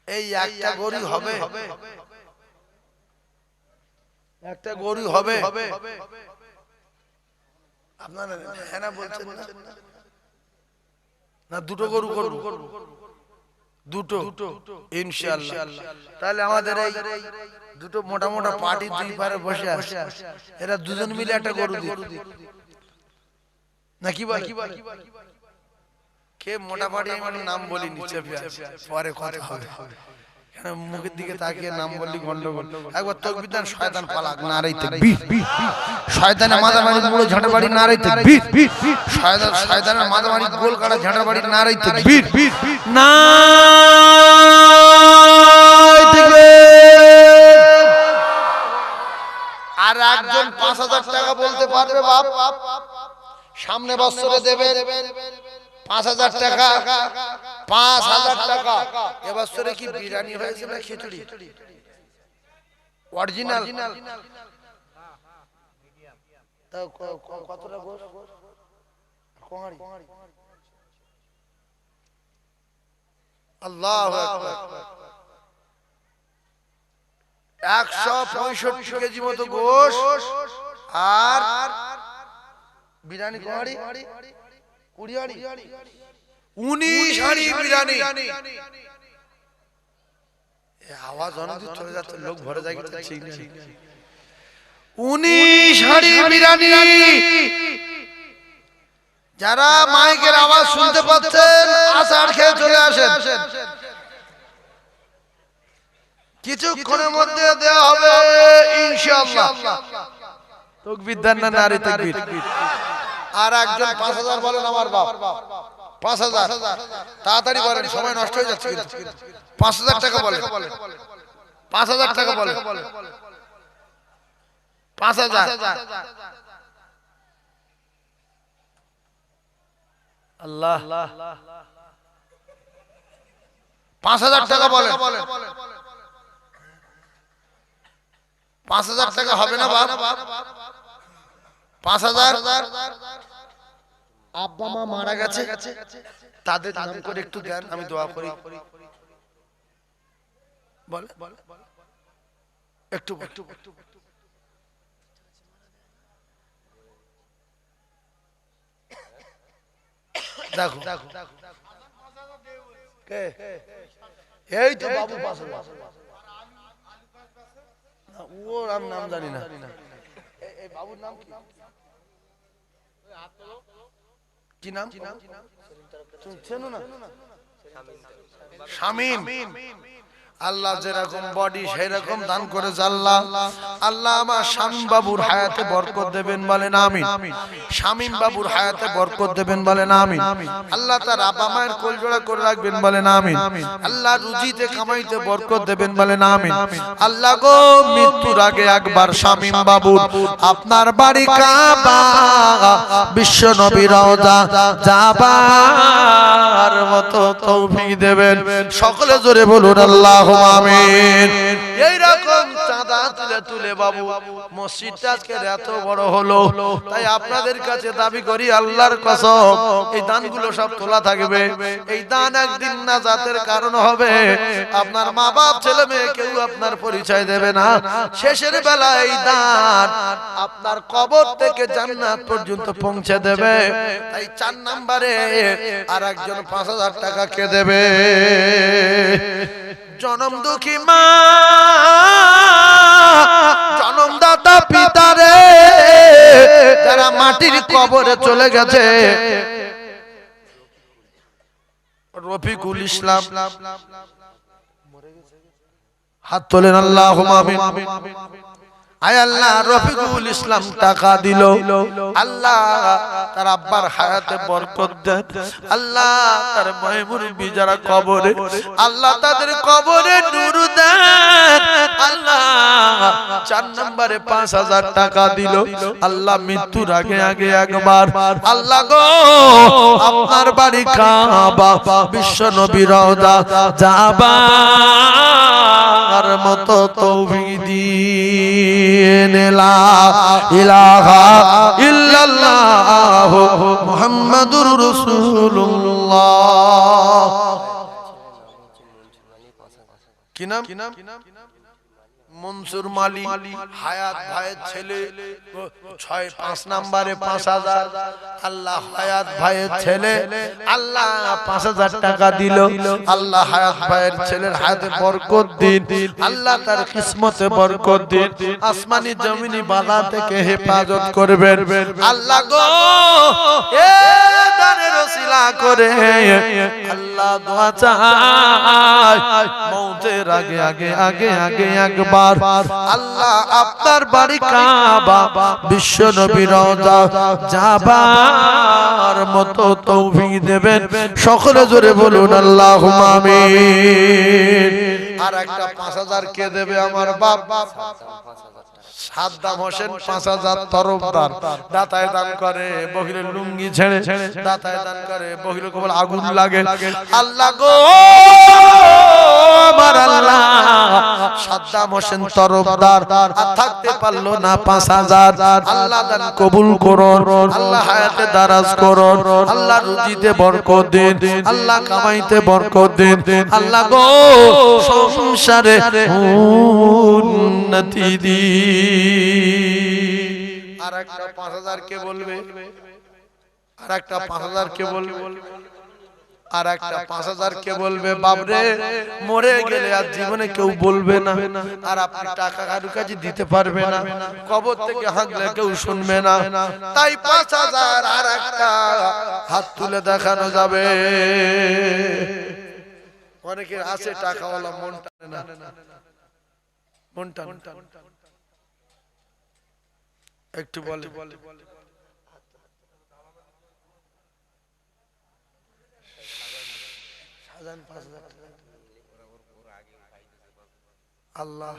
এই একটা গরু হবে, একটা গরু হবে। আপনারা হ্যাঁ না বলছেন না? দুটো গরু করব, দুটো ইনশাআল্লাহ। তাহলে আমাদের এই দুটো মোটা মোটা পার্টি দুই পারে বসে আছে, এরা দুজন মিলে একটা গরু দিই নাকি? কে মোটা পার্টি? আমি নাম বলি নিচে পরে কথা হবে, মুখের দিকে তাকিয়ে নাম বললি গন্ডগোল। একবার তাকবীর দেন, শয়তান পালাক। নারে তাকবীর। শয়তানের মাথামারি মুড়ো ঝাঁটার বাড়ি। নারে তাকবীর। শয়তানের মাথামারি গোল কাটা ঝাঁটার বাড়ি। নারে তাকবীর। নারে তাকবীর। আর একজন ৫,০০০ টাকা বলতে পারবে বাপ? সামনে বছরে দেবে ৫,০০০ টাকা। ৫,০০০ টাকা এবছরে কি বিরিয়ানি হয়েছে না খিচুড়ি? অরিজিনাল কতটা গোশ কোহাড়ি আল্লাহু আকবার 165 কেজি মতো গোশ আর বিরিয়ানি কোহাড়ি 20 হাড়ি 19 হাড়ি বিরিয়ানি আওয়াজ অনেক চলে যাচ্ছে লোক ভরে যায় কিন্তু ঠিক নেই 19 হাড়ি বিরিয়ানি যারা মাইকের আওয়াজ শুনতে পাচ্ছেন আসার খেয়ে চলে আসেন কিছুক্ষণের মধ্যে দেওয়া হবে ইনশাআল্লাহ তাকবীর দেন না নারে তাকবীর আর একজন 5000 বলেন আমার বাপ 5000 তাড়াতাড়ি বলেন সময় নষ্ট হয়ে যাচ্ছে কিন্তু 5000 টাকা বলেন 5000 টাকা বলেন 5000 আল্লাহ 5000 টাকা বলেন 5000 টাকা হবে না বাপ 5000 আব্বা মা মারা গেছে তাদের নাম করে একটু দেন আমি দোয়া করি বল একটু দেখো কে এই তো বাবু পাশে ওর নাম জানি না এই বাবুর নাম কি নাম তুমি চেনো না শামীম আল্লাহ যেরকম বডি সেরকম দান করেছে আল্লাহ আল্লাহ আমার শামীম বাবুর হায়াতে বরকত দেবেন বলেন আমিন শামীম বাবুর হায়াতে বরকত দেবেন বলেন আমিন আল্লাহ তার আব্বা মায়ের কোলজোড়া করে রাখবেন বলেন আমিন আল্লাহ রুজিতে কামাইতে বরকত দেবেন বলেন আমিন আল্লাহ গো মৃত্যুর আগে একবার শামীম বাবুর আপনার বাড়ি কাবা বিশ্ব নবী রওজা যাবার মতো তৌফিক দেবেন সকলে জোরে বলুন আল্লাহ আমিন এই রকম চাঁদা তুলে তুলে বাবু মসজিদটা আজকে এত বড় হলো তাই আপনাদের কাছে দাবি করি আল্লাহর কসম এই দানগুলো সব তোলা থাকবে এই দান একদিন নাজাতের কারণ হবে আপনার মা বাপ ছেলে মেয়ে কেউ আপনার পরিচয় দেবে না শেষের বেলায় এই দান আপনার কবর থেকে জান্নাত পর্যন্ত পৌঁছে দেবে তাই 4 নম্বরে আর একজন 5000 টাকা কে দেবে জনম দুঃখী মা জনমদাতা পিতারে যারা মাটির কবরে চলে গেছে রফিকুল ইসলাম হাত তোলেন আল্লাহুম্মা আমিন আয় আল্লাহ রফিকুল ইসলাম টাকা দিল আল্লাহ তার আব্বার হায়াতে বরকত দেন আল্লাহ তার মায়মুরবি যারা কবরে আল্লাহ তাদের কবরে নূর দেন আল্লাহ 4 নম্বরে 5000 টাকা দিল আল্লাহ মৃত্যুর আগে আগে একবার আল্লাহ গো আপনার বাড়ি কাবা বিশ্ব নবী রওজা যাবার মতো তৌফিক দিন লা ইলাহা ইল্লাল্লাহ মুহাম্মাদুর রাসূলুল্লাহ কি নাম মনসুর মালি হায়াত ভাইয়ের ছেলে 5 নম্বরে 5000 আল্লাহ হায়াত ভাইয়ের ছেলে আল্লাহ 5000 টাকা দিল আল্লাহ হায়াত ভাইয়ের ছেলের হায়াতে বরকত দিন আল্লাহ তার কিসমতে বরকত দিন আসমানি জমিনি বাধা থেকে হেফাজত করবেন আল্লাহ গো এ দানের ওসিলা করে আল্লাহ দোয়া চাই মওতের আগে আগে আগে আগে একবার আল্লাহ আপনার বাড়ি কাবা বিশ্ব নবী রওজা যাবার মতো তৌফিক দেবেন সকলে জোরে বলুন আল্লাহুম্মা আমিন আর একটা 5000 কে দেবে আমার বাপ সাদ্দাম হোসেন 5000 তরফদার দাতায় দান করে বহিরের লুঙ্গি ছেড়ে দাতায় দান করে বহিরের কবল আগুন লাগে আল্লাহ গো আমার আল্লাহ সাদ্দাম হোসেন তরফদার আর থাকতে পারলো না 5000 আল্লাহ দান কবুল করুন আল্লাহ হায়াতে দারাজ করুন আল্লাহ রুজিতে বরকত দিন আল্লাহ কামাইতে বরকত দিন আল্লাহ গো সংসারে উন্নতি দিন আর একটা 5000 কে বলবে আর একটা 5000 কে বলবে আর একটা 5000 কে বলবে বাবরে মরে গেলে আর জীবনে কেউ বলবে না আর আপনি টাকা কারো কাছে দিতে পারবে না কবর থেকে হাঁকলে কেউ শুনবে না তাই 5000 আর একটা হাত তুলে দেখানো যাবে অনেকে আছে টাকাওয়ালা মন টানে না মন টানে একটু বলে আল্লাহ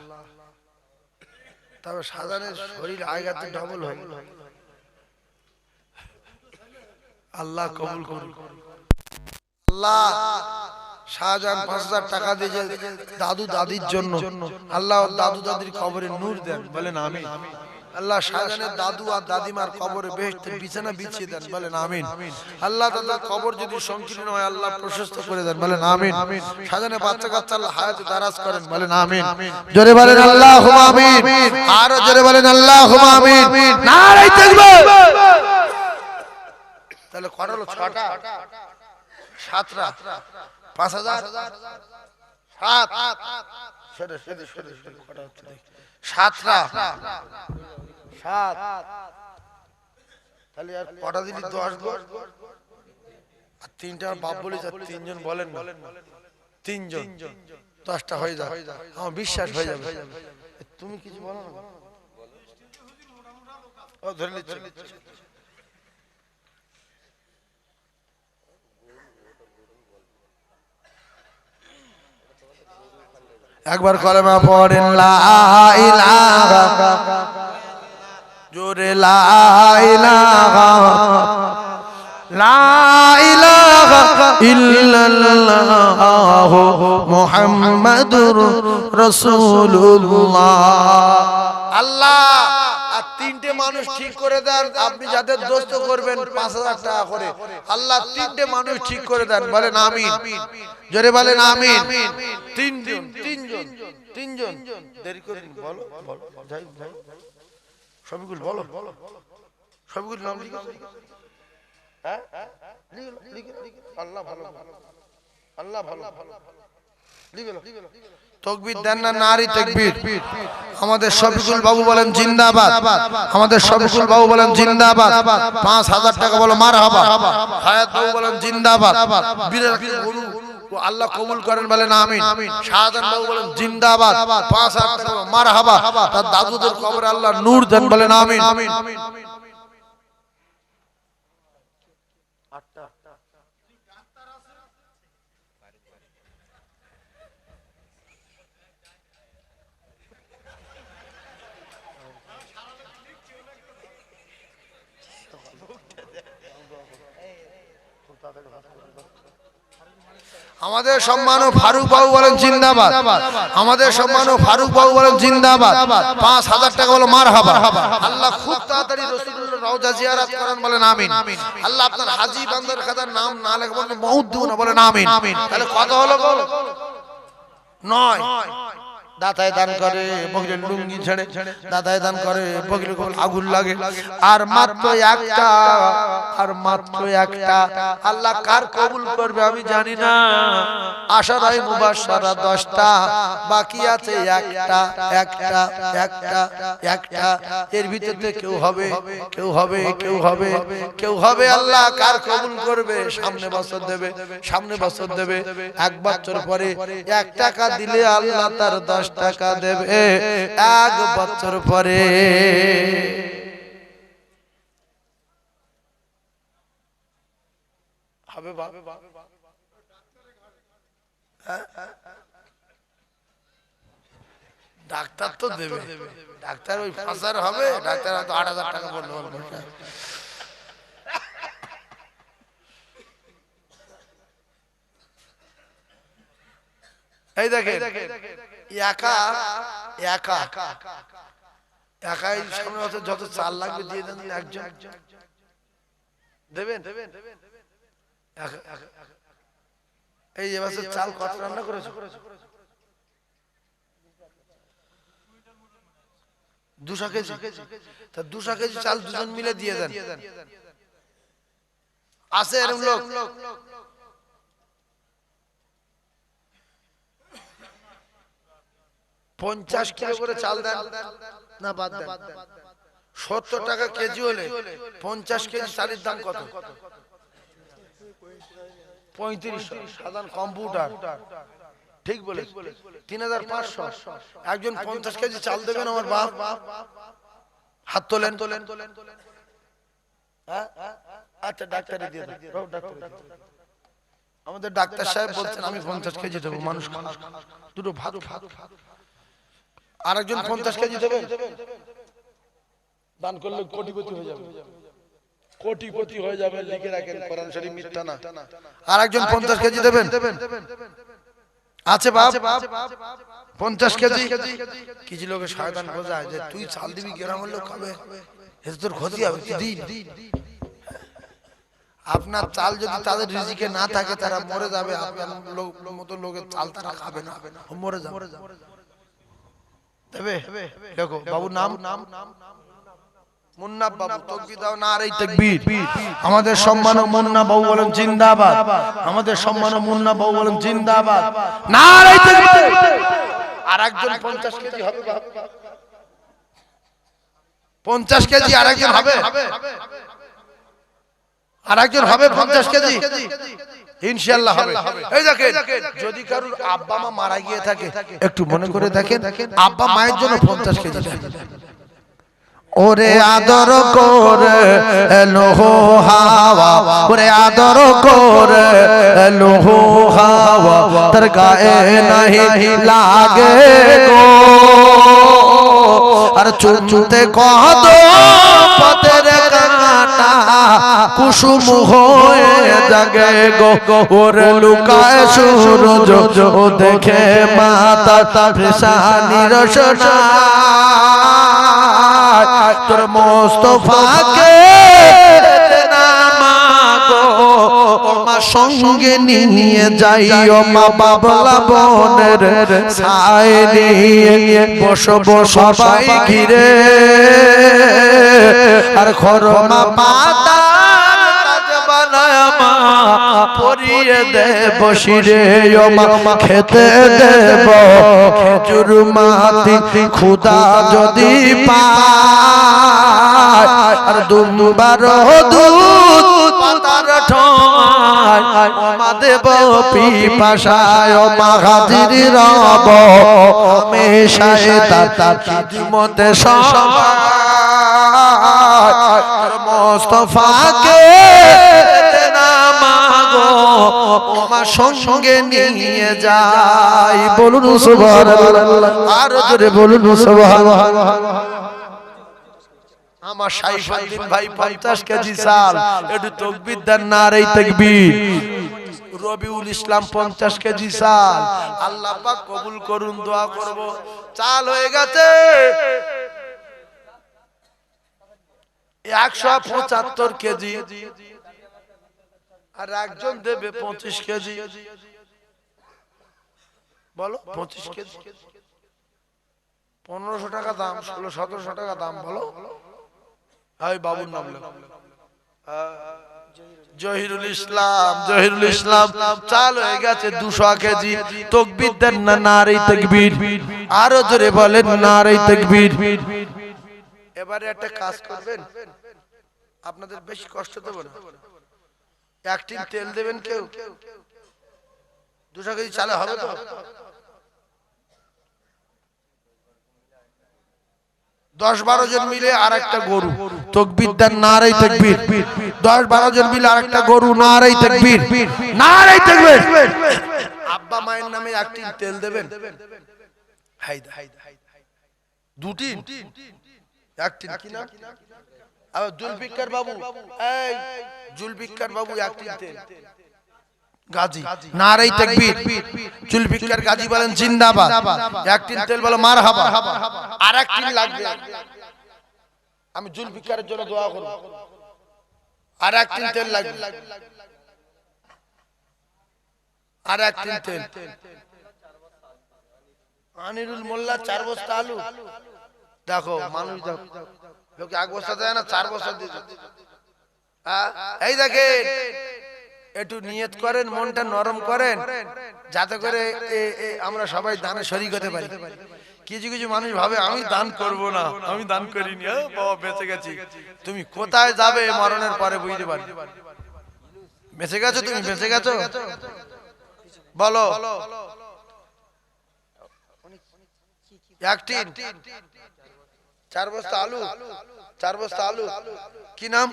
তবে সাজানের শরীর আগাতে ডবল হয় আল্লাহ কবুল করুন আল্লাহ শাহজাহান 5000 টাকা দিয়ে দাদু দাদির জন্য আল্লাহ দাদু দাদির কবরে নূর দেন বলেন আমিন আল্লাহ শাহজাহানের দাদু আর দাদিমার কবরে বেহেশতের বিছানা বিছিয়ে দেন বলেন আমিন আল্লাহ তাদের কবর যদি সংকীর্ণ হয় আল্লাহ প্রশস্ত করে দেন বলেন আমিন শাহজাহানের বাচ্চা কাচ্চা আল্লাহ হায়াতে দারাজ করেন বলেন আমিন জোরে বলেন আল্লাহুম্মা আমিন আরো জোরে বলেন আল্লাহুম্মা আমিন নারে তাকবীর তাহলে কটা হলো 6টা 7টা 5000 7 সেটা কটা হচ্ছে 7টা 7 তাহলে আর কটা দিলি 10 গো আর 3টা বাপ বলি আর 3 জন বলেন না 3 জন 10টা হয়ে যায় আমার বিশ্বাস হয়ে যাবে তুমি কিছু বলো না ও ধরে নিচ্ছি একবার কলেমা পড়েন লা ইলাহা জোরে লা ইলাহা লা ইলাহা ইল্লাল্লাহু মুহাম্মাদুর রাসূলুল্লাহ আল্লাহ আর 3টে মানুষ ঠিক করে দেন আপনি যাদের দোস্ত করবেন 5000 টাকা করে আল্লাহ 3টে মানুষ ঠিক করে দেন বলেন আমিন জোরে বলেন আমিন 3 জন দেরি করেন বলো যাই সবগুলো বলো সবগুলো নাম লিখো হ্যাঁ লিখো আল্লাহ ভালো আল্লাহ ভালো লিখো তাকবীর দেন না নারী তাকবীর আমাদের শফিকুল বাবু বলেন জিন্দাবাদ আমাদের শফিকুল বাবু বলেন জিন্দাবাদ 5000 টাকা বলো মারহাবা হায়াত বাবু বলেন জিন্দাবাদ বীরের গুরু আল্লাহ কবুল করেন বলেন আমিন শাহজাহান বাবু বলেন জিন্দাবাদ 5000 টাকা মারহাবা তার দাদুদের কবরে আল্লাহ নূর দেন বলেন আমিন আমাদের সম্মানও ফারুক বাবু বলেন জিন্দাবাদ আমাদের সম্মানও ফারুক বাবু বলেন জিন্দাবাদ 5000 টাকা বলো মারহাবা আল্লাহ খুব তাড়াতাড়ি রাসূলুল্লাহ রওজা জিয়ারত করেন বলেন আমিন আল্লাহ আপনার হাজী বান্দার খাতার নাম না লেখা বলেন মউত দিও না বলেন আমিন তাহলে কত হলো গো 9 দাতায় দান করে বগলের লুঙ্গি ছেড়ে দাতায় দান করে বগলে কোল আগুন লাগে আর মাত্র একটা আল্লাহ কার কবুল করবে আমি জানি না আশারায়ে মুবাশশারা 10টা বাকি আছে একটা এর ভিতরে কেউ হবে আল্লাহ কার কবুল করবে সামনে বছর দেবে 1 বছর পরে 1 টাকা দিলে আল্লাহ তার 10 টাকা দেবে 1 বছর পরে হবে ডাক্তার তো দেবে ডাক্তার ওই 5000 হবে ডাক্তার হয়তো 8000 টাকা বললো এই দেখেন একা একা একাই সামনে যত চাল লাগবে দিয়ে দেন একজন দেবেন। এই এবছর চাল কত রান্না করেছো? 200 কেজি। তা 200 কেজি চাল দুজন মিলে দিয়ে দেন। আছে এরকম লোক? 50 কিলো করে চাল দেন না বাদ দেন? 70 টাকা কেজি হলে 50 কেজি চালের দাম কত? 3500। সাধারণ কম্পিউটার ঠিক বলে 3500। একজন 50 কেজি চাল দেবেন আমার বাপ? হাত তোলেন। আচ্ছা ডাক্তারে দিয়ে দেন। আমাদের ডাক্তার সাহেব বলছেন আমি 50 কেজি দেবো, মানুষ দুটো ভাত ভাত। আরেকজন 50 কেজি দেবেন, দান করলে কোটিপতি হয়ে যাবে। কোটিপতি হয়ে যাবে, লিখে রাখেন, কোরআন শরীফ মিথ্যা না। আরেকজন 50 কেজি দেবেন। আছে বাপ 50 কেজি। কিছু লোকে শয়তান বোঝায় যে তুই চাল দিবি গ্রামের লোক খাবে, এতে তোর ক্ষতি হবে। আপনার চাল যদি তাদের রিজিকে না থাকে তারা মরে যাবে, আপনার মতো লোকের চাল তারা খাবে না, মরে যাবে। দেবে দেখো বাবুর নাম মুন্না বাবু। তাকবীর দাও, নারে তাকবীর। আমাদের সম্মানক মুন্না বাবু বলেন জিন্দাবাদ। আমাদের সম্মানক মুন্না বাবু বলেন জিন্দাবাদ, নারে তাকবীর। আরেকজন 50 কেজি হবে বাবা, 50 কেজি আরেকজন হবে, আরেকজন হবে 50 কেজি ইনশাআল্লাহ হবে। এই দেখেন যদি কারোর আব্বা মা মারা গিয়ে থাকে একটু মনে করে দেখেন, আব্বা মায়ের জন্য 50 কেজি দেন। ওরে আদর করে লোহো হাওয়া, ওরে আদর করে লোহো হাওয়া, তার গায়ে নাহি লাগে গো। আর চুমতে কদ পদের কাঁটা কুসুম হয়ে জাগে গো। ওরে লুকায় সূরজ ও দেখে মাতা ফেসানির সোনা। তোর মোস্তফাকে সঙ্গে নিয়ে যাইও মা বাবলা বনের ছায় নিয়ে বসবো সবাই ঘিরে। আর খরমা পাতা পরিয়ে দেব শিরে মা, খেতে দেব খেজুর মাটি খুদা যদি পায়। আর দুবার দুধ পাতার ঠোঁয় মা দেব পিপাসায় মা হাজির রব হামেশায় তার খিদমতে সবাই। মোস্তফাকে সঙ্গে নিয়ে যাই, বলুন সুবহানাল্লাহ, আর জোরে বলুন সুবহানাল্লাহ। আমার সাইফুদ্দিন ভাই 50 কেজি চাল, একটু তাকবীর দেন, নারে তাকবীর। রবিউল ইসলাম 50 কেজি চাল, আল্লাহ পাক কবুল করুন, দোয়া করব। চাল হয়ে গেছে 175 কেজি, আর একজন দেবে 25 কেজি। বলো 25 কেজি 1500 টাকা দাম, 1600-1700 টাকা দাম। বলো এই বাবুর নাম লেখো, জহিরুল ইসলাম। জহিরুল ইসলাম চাল হয়ে গেছে 200 কেজি। তাকবীর দেন না, নারে তাকবীর। আরো জোরে বলেন নারে তাকবীর। এবারে একটা কাজ করবেন, আপনাদের বেশি কষ্ট দেব না, 1 টিন তেল দেবেন। কেউ 200 কেজি চালে হবে তো? 10-12 জন মিলে আর একটা গরু, তাকবীর দেন, নারে তাকবীর। 10-12 জন মিলে আর একটা গরু, নারে তাকবীর, নারে তাকবীর। আব্বা মায়ের নামে 1 টিন তেল দেবেন। হাইদা 2 টিন, 1 টিন কি না? আর জুলফিকার বাবু, এই জুলফিকার বাবু 1 টিন তেল। গাজী নারে তাকবীর। জুলফিকার গাজী বলেন জিন্দাবাদ। এক টিন তেল বলো মারহাবা। আর এক টিন লাগবে, আমি জুলফিকারের জন্য দোয়া করব। আর এক টিন তেল লাগবে, আর এক টিন তেল। আনিরুল মোল্লা 4 বস্তা আলু। দেখো মানুষ দেখো, লোকে 1 বস্তা দেয় না, 4 বস্তা দিয়েছে। এই দেখেন, একটু নিয়ত করেন, মনটা নরম করেন, যাতে করে আমরা সবাই দানে শরীক হতে পারি। কিছু কিছু মানুষ ভাবে আমি দান করব না, আমি দান করিনি, বাবা বেঁচে গেছি। তুমি কোথায় যাবে মরণের পরে বুঝতে পারবে। বেঁচে গেছো, তুমি বেঁচে গেছো বলো। এক টিন 4 বস্তা আলু, 4 বস্তা আলু। কি নাম?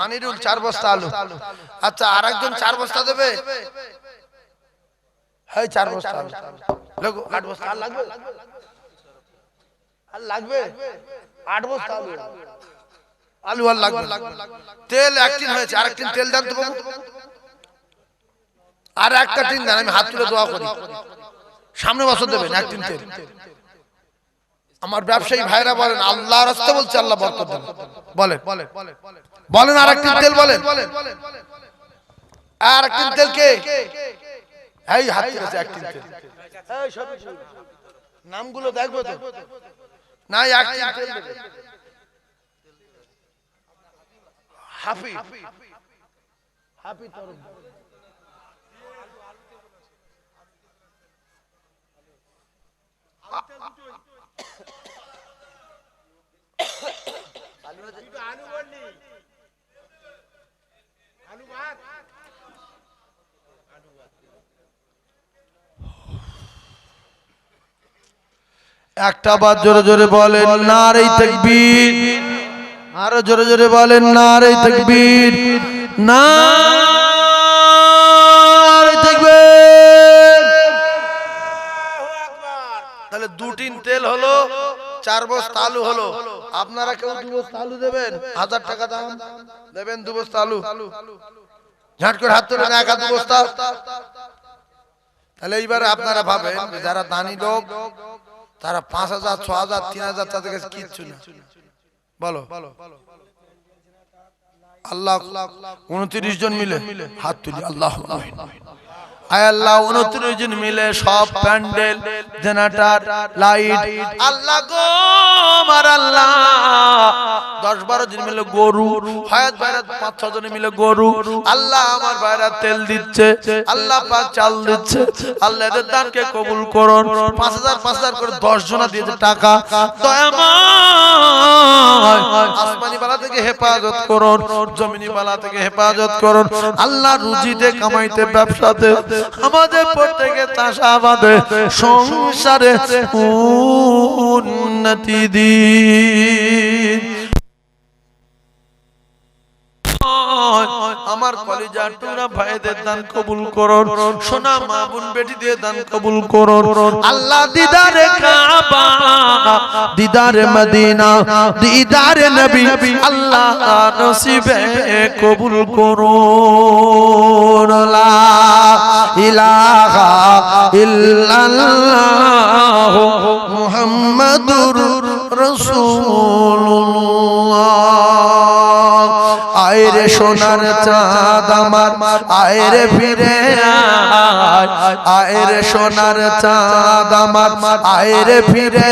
আনিরুল 4 বস্তা আলু। আচ্ছা, আর একজন 4 বস্তা দেবে। হ্যাঁ 4 বস্তা আলু। লোক 8 বস্তা আর লাগবে, আর লাগবে 8 বস্তা আলু। আলু আর লাগবে। তেল এক টিন হয়েছে, আর এক টিন তেল দেন তো বাবু। আর একটা টিন দেন, আমি হাত তুলে দোয়া করি। সামনে বছর দেবেন এক টিন তেল। আমার ব্যবসায়ী ভাইরা বলেন আল্লাহর রাস্তায় বলছে, আল্লাহ বরকত দেন। বলেন বলেন আর এক টিন তেল বলেন। আর এক টিন তেল কে? এই হাত তুলেছে এক টিন তেল। এই সব নামগুলো দেখবো তো না, এক টিন তেল দেবে। হাফি হাফি তরফ একটা বার জোরে জোরে বলেন নারে তাকবীর। আরো জোরে জোরে বলেন নারে তাকবীর, নারে তাকবীর। তাহলে 2 টিন তেল হলো, 4 বস্তা আলু হলো। আপনারা কেউ 2 বস্তা আলু দেবেন? 1000 টাকা দাম দেবেন 2 বস্তা আলু। ঝাট করে হাত তুলে 1 বস্তা। তাহলে এইবার আপনারা ভাবেন যারা দানি লোক তারা 5000 6000 3000 তাদের কাছে কিচ্ছু না। বলো আল্লাহ 29 জন মিলে হাত তুলি আল্লাহ আয় আল্লাহ 29 জন মিলে সব প্যান্ডেল জেনারেটর লাইট আল্লাহ গো আমার আল্লাহ 10-12 জন মিলে গরু হায়াত ভাইরা 5-6 জন মিলে গরু আল্লাহ আমার ভাইরা তেল দিচ্ছে আল্লাহ পাক চাল দিচ্ছে আল্লাহ এদের দানকে কবুল করুন 5000 করে 10 জনা দিয়েছে টাকা দয়াময় আসমানি বালা থেকে হেফাজত করুন জমিনি বালা থেকে হেফাজত করুন আল্লাহ রুজিতে কামাইতে ব্যবসাতে আমাদের প্রত্যেকের চাষাবাদে সংসারে উন্নতি দিন আমার কলিজার টুকরা ভাইদের দান কবুল করুন সোনা মা বোন বেটিদের দান কবুল করুন আল্লাহ দিদারে কাবা দিদারে মদিনা দিদারে নবী আল্লাহ নসিবে কবুল করুন লা ইলাহা ইল্লাল্লাহ মুহাম্মাদুর রাসূলুল্লাহ আয়রে সোনার চাঁদ আমার আয়রে ফিরে আয়রে সোনার চাঁদ আমার আয়রে ফিরে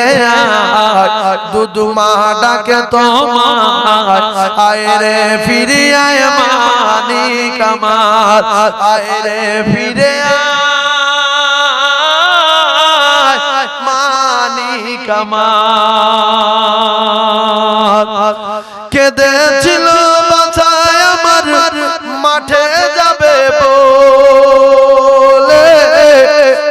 দুদুমা ডাকে তোমার আয়রে ফিরে আয় মানিক আমার আয়রে ফিরে আয় মানিক আমার কেঁদেছিল বাছায় আমার মাঠে যাবে বলে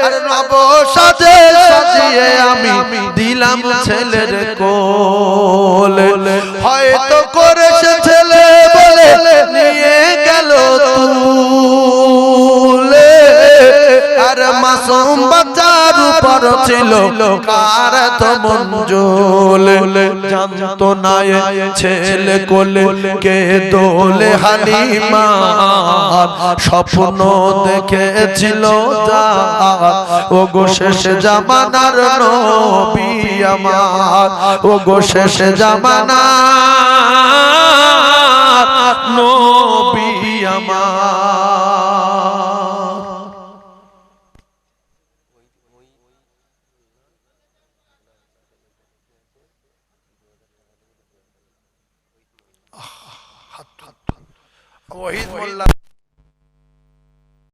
আর নব সাজে সাজিয়ে আমি দিলাম ছেলের কোলে হয়তো করেছে ছেলে বলে নিয়ে গেল তুলে আর মাসুম বাচ্চার উপর ছিল কার তো মঞ্জুল জানতো না ছেলে কোলে কে দোলে হালিমা স্বপ্ন দেখেছিল ও গো শেষ জামানার নবী আমার ও গো শেষ জামানার নবী আমার ওহিদ মোল্লা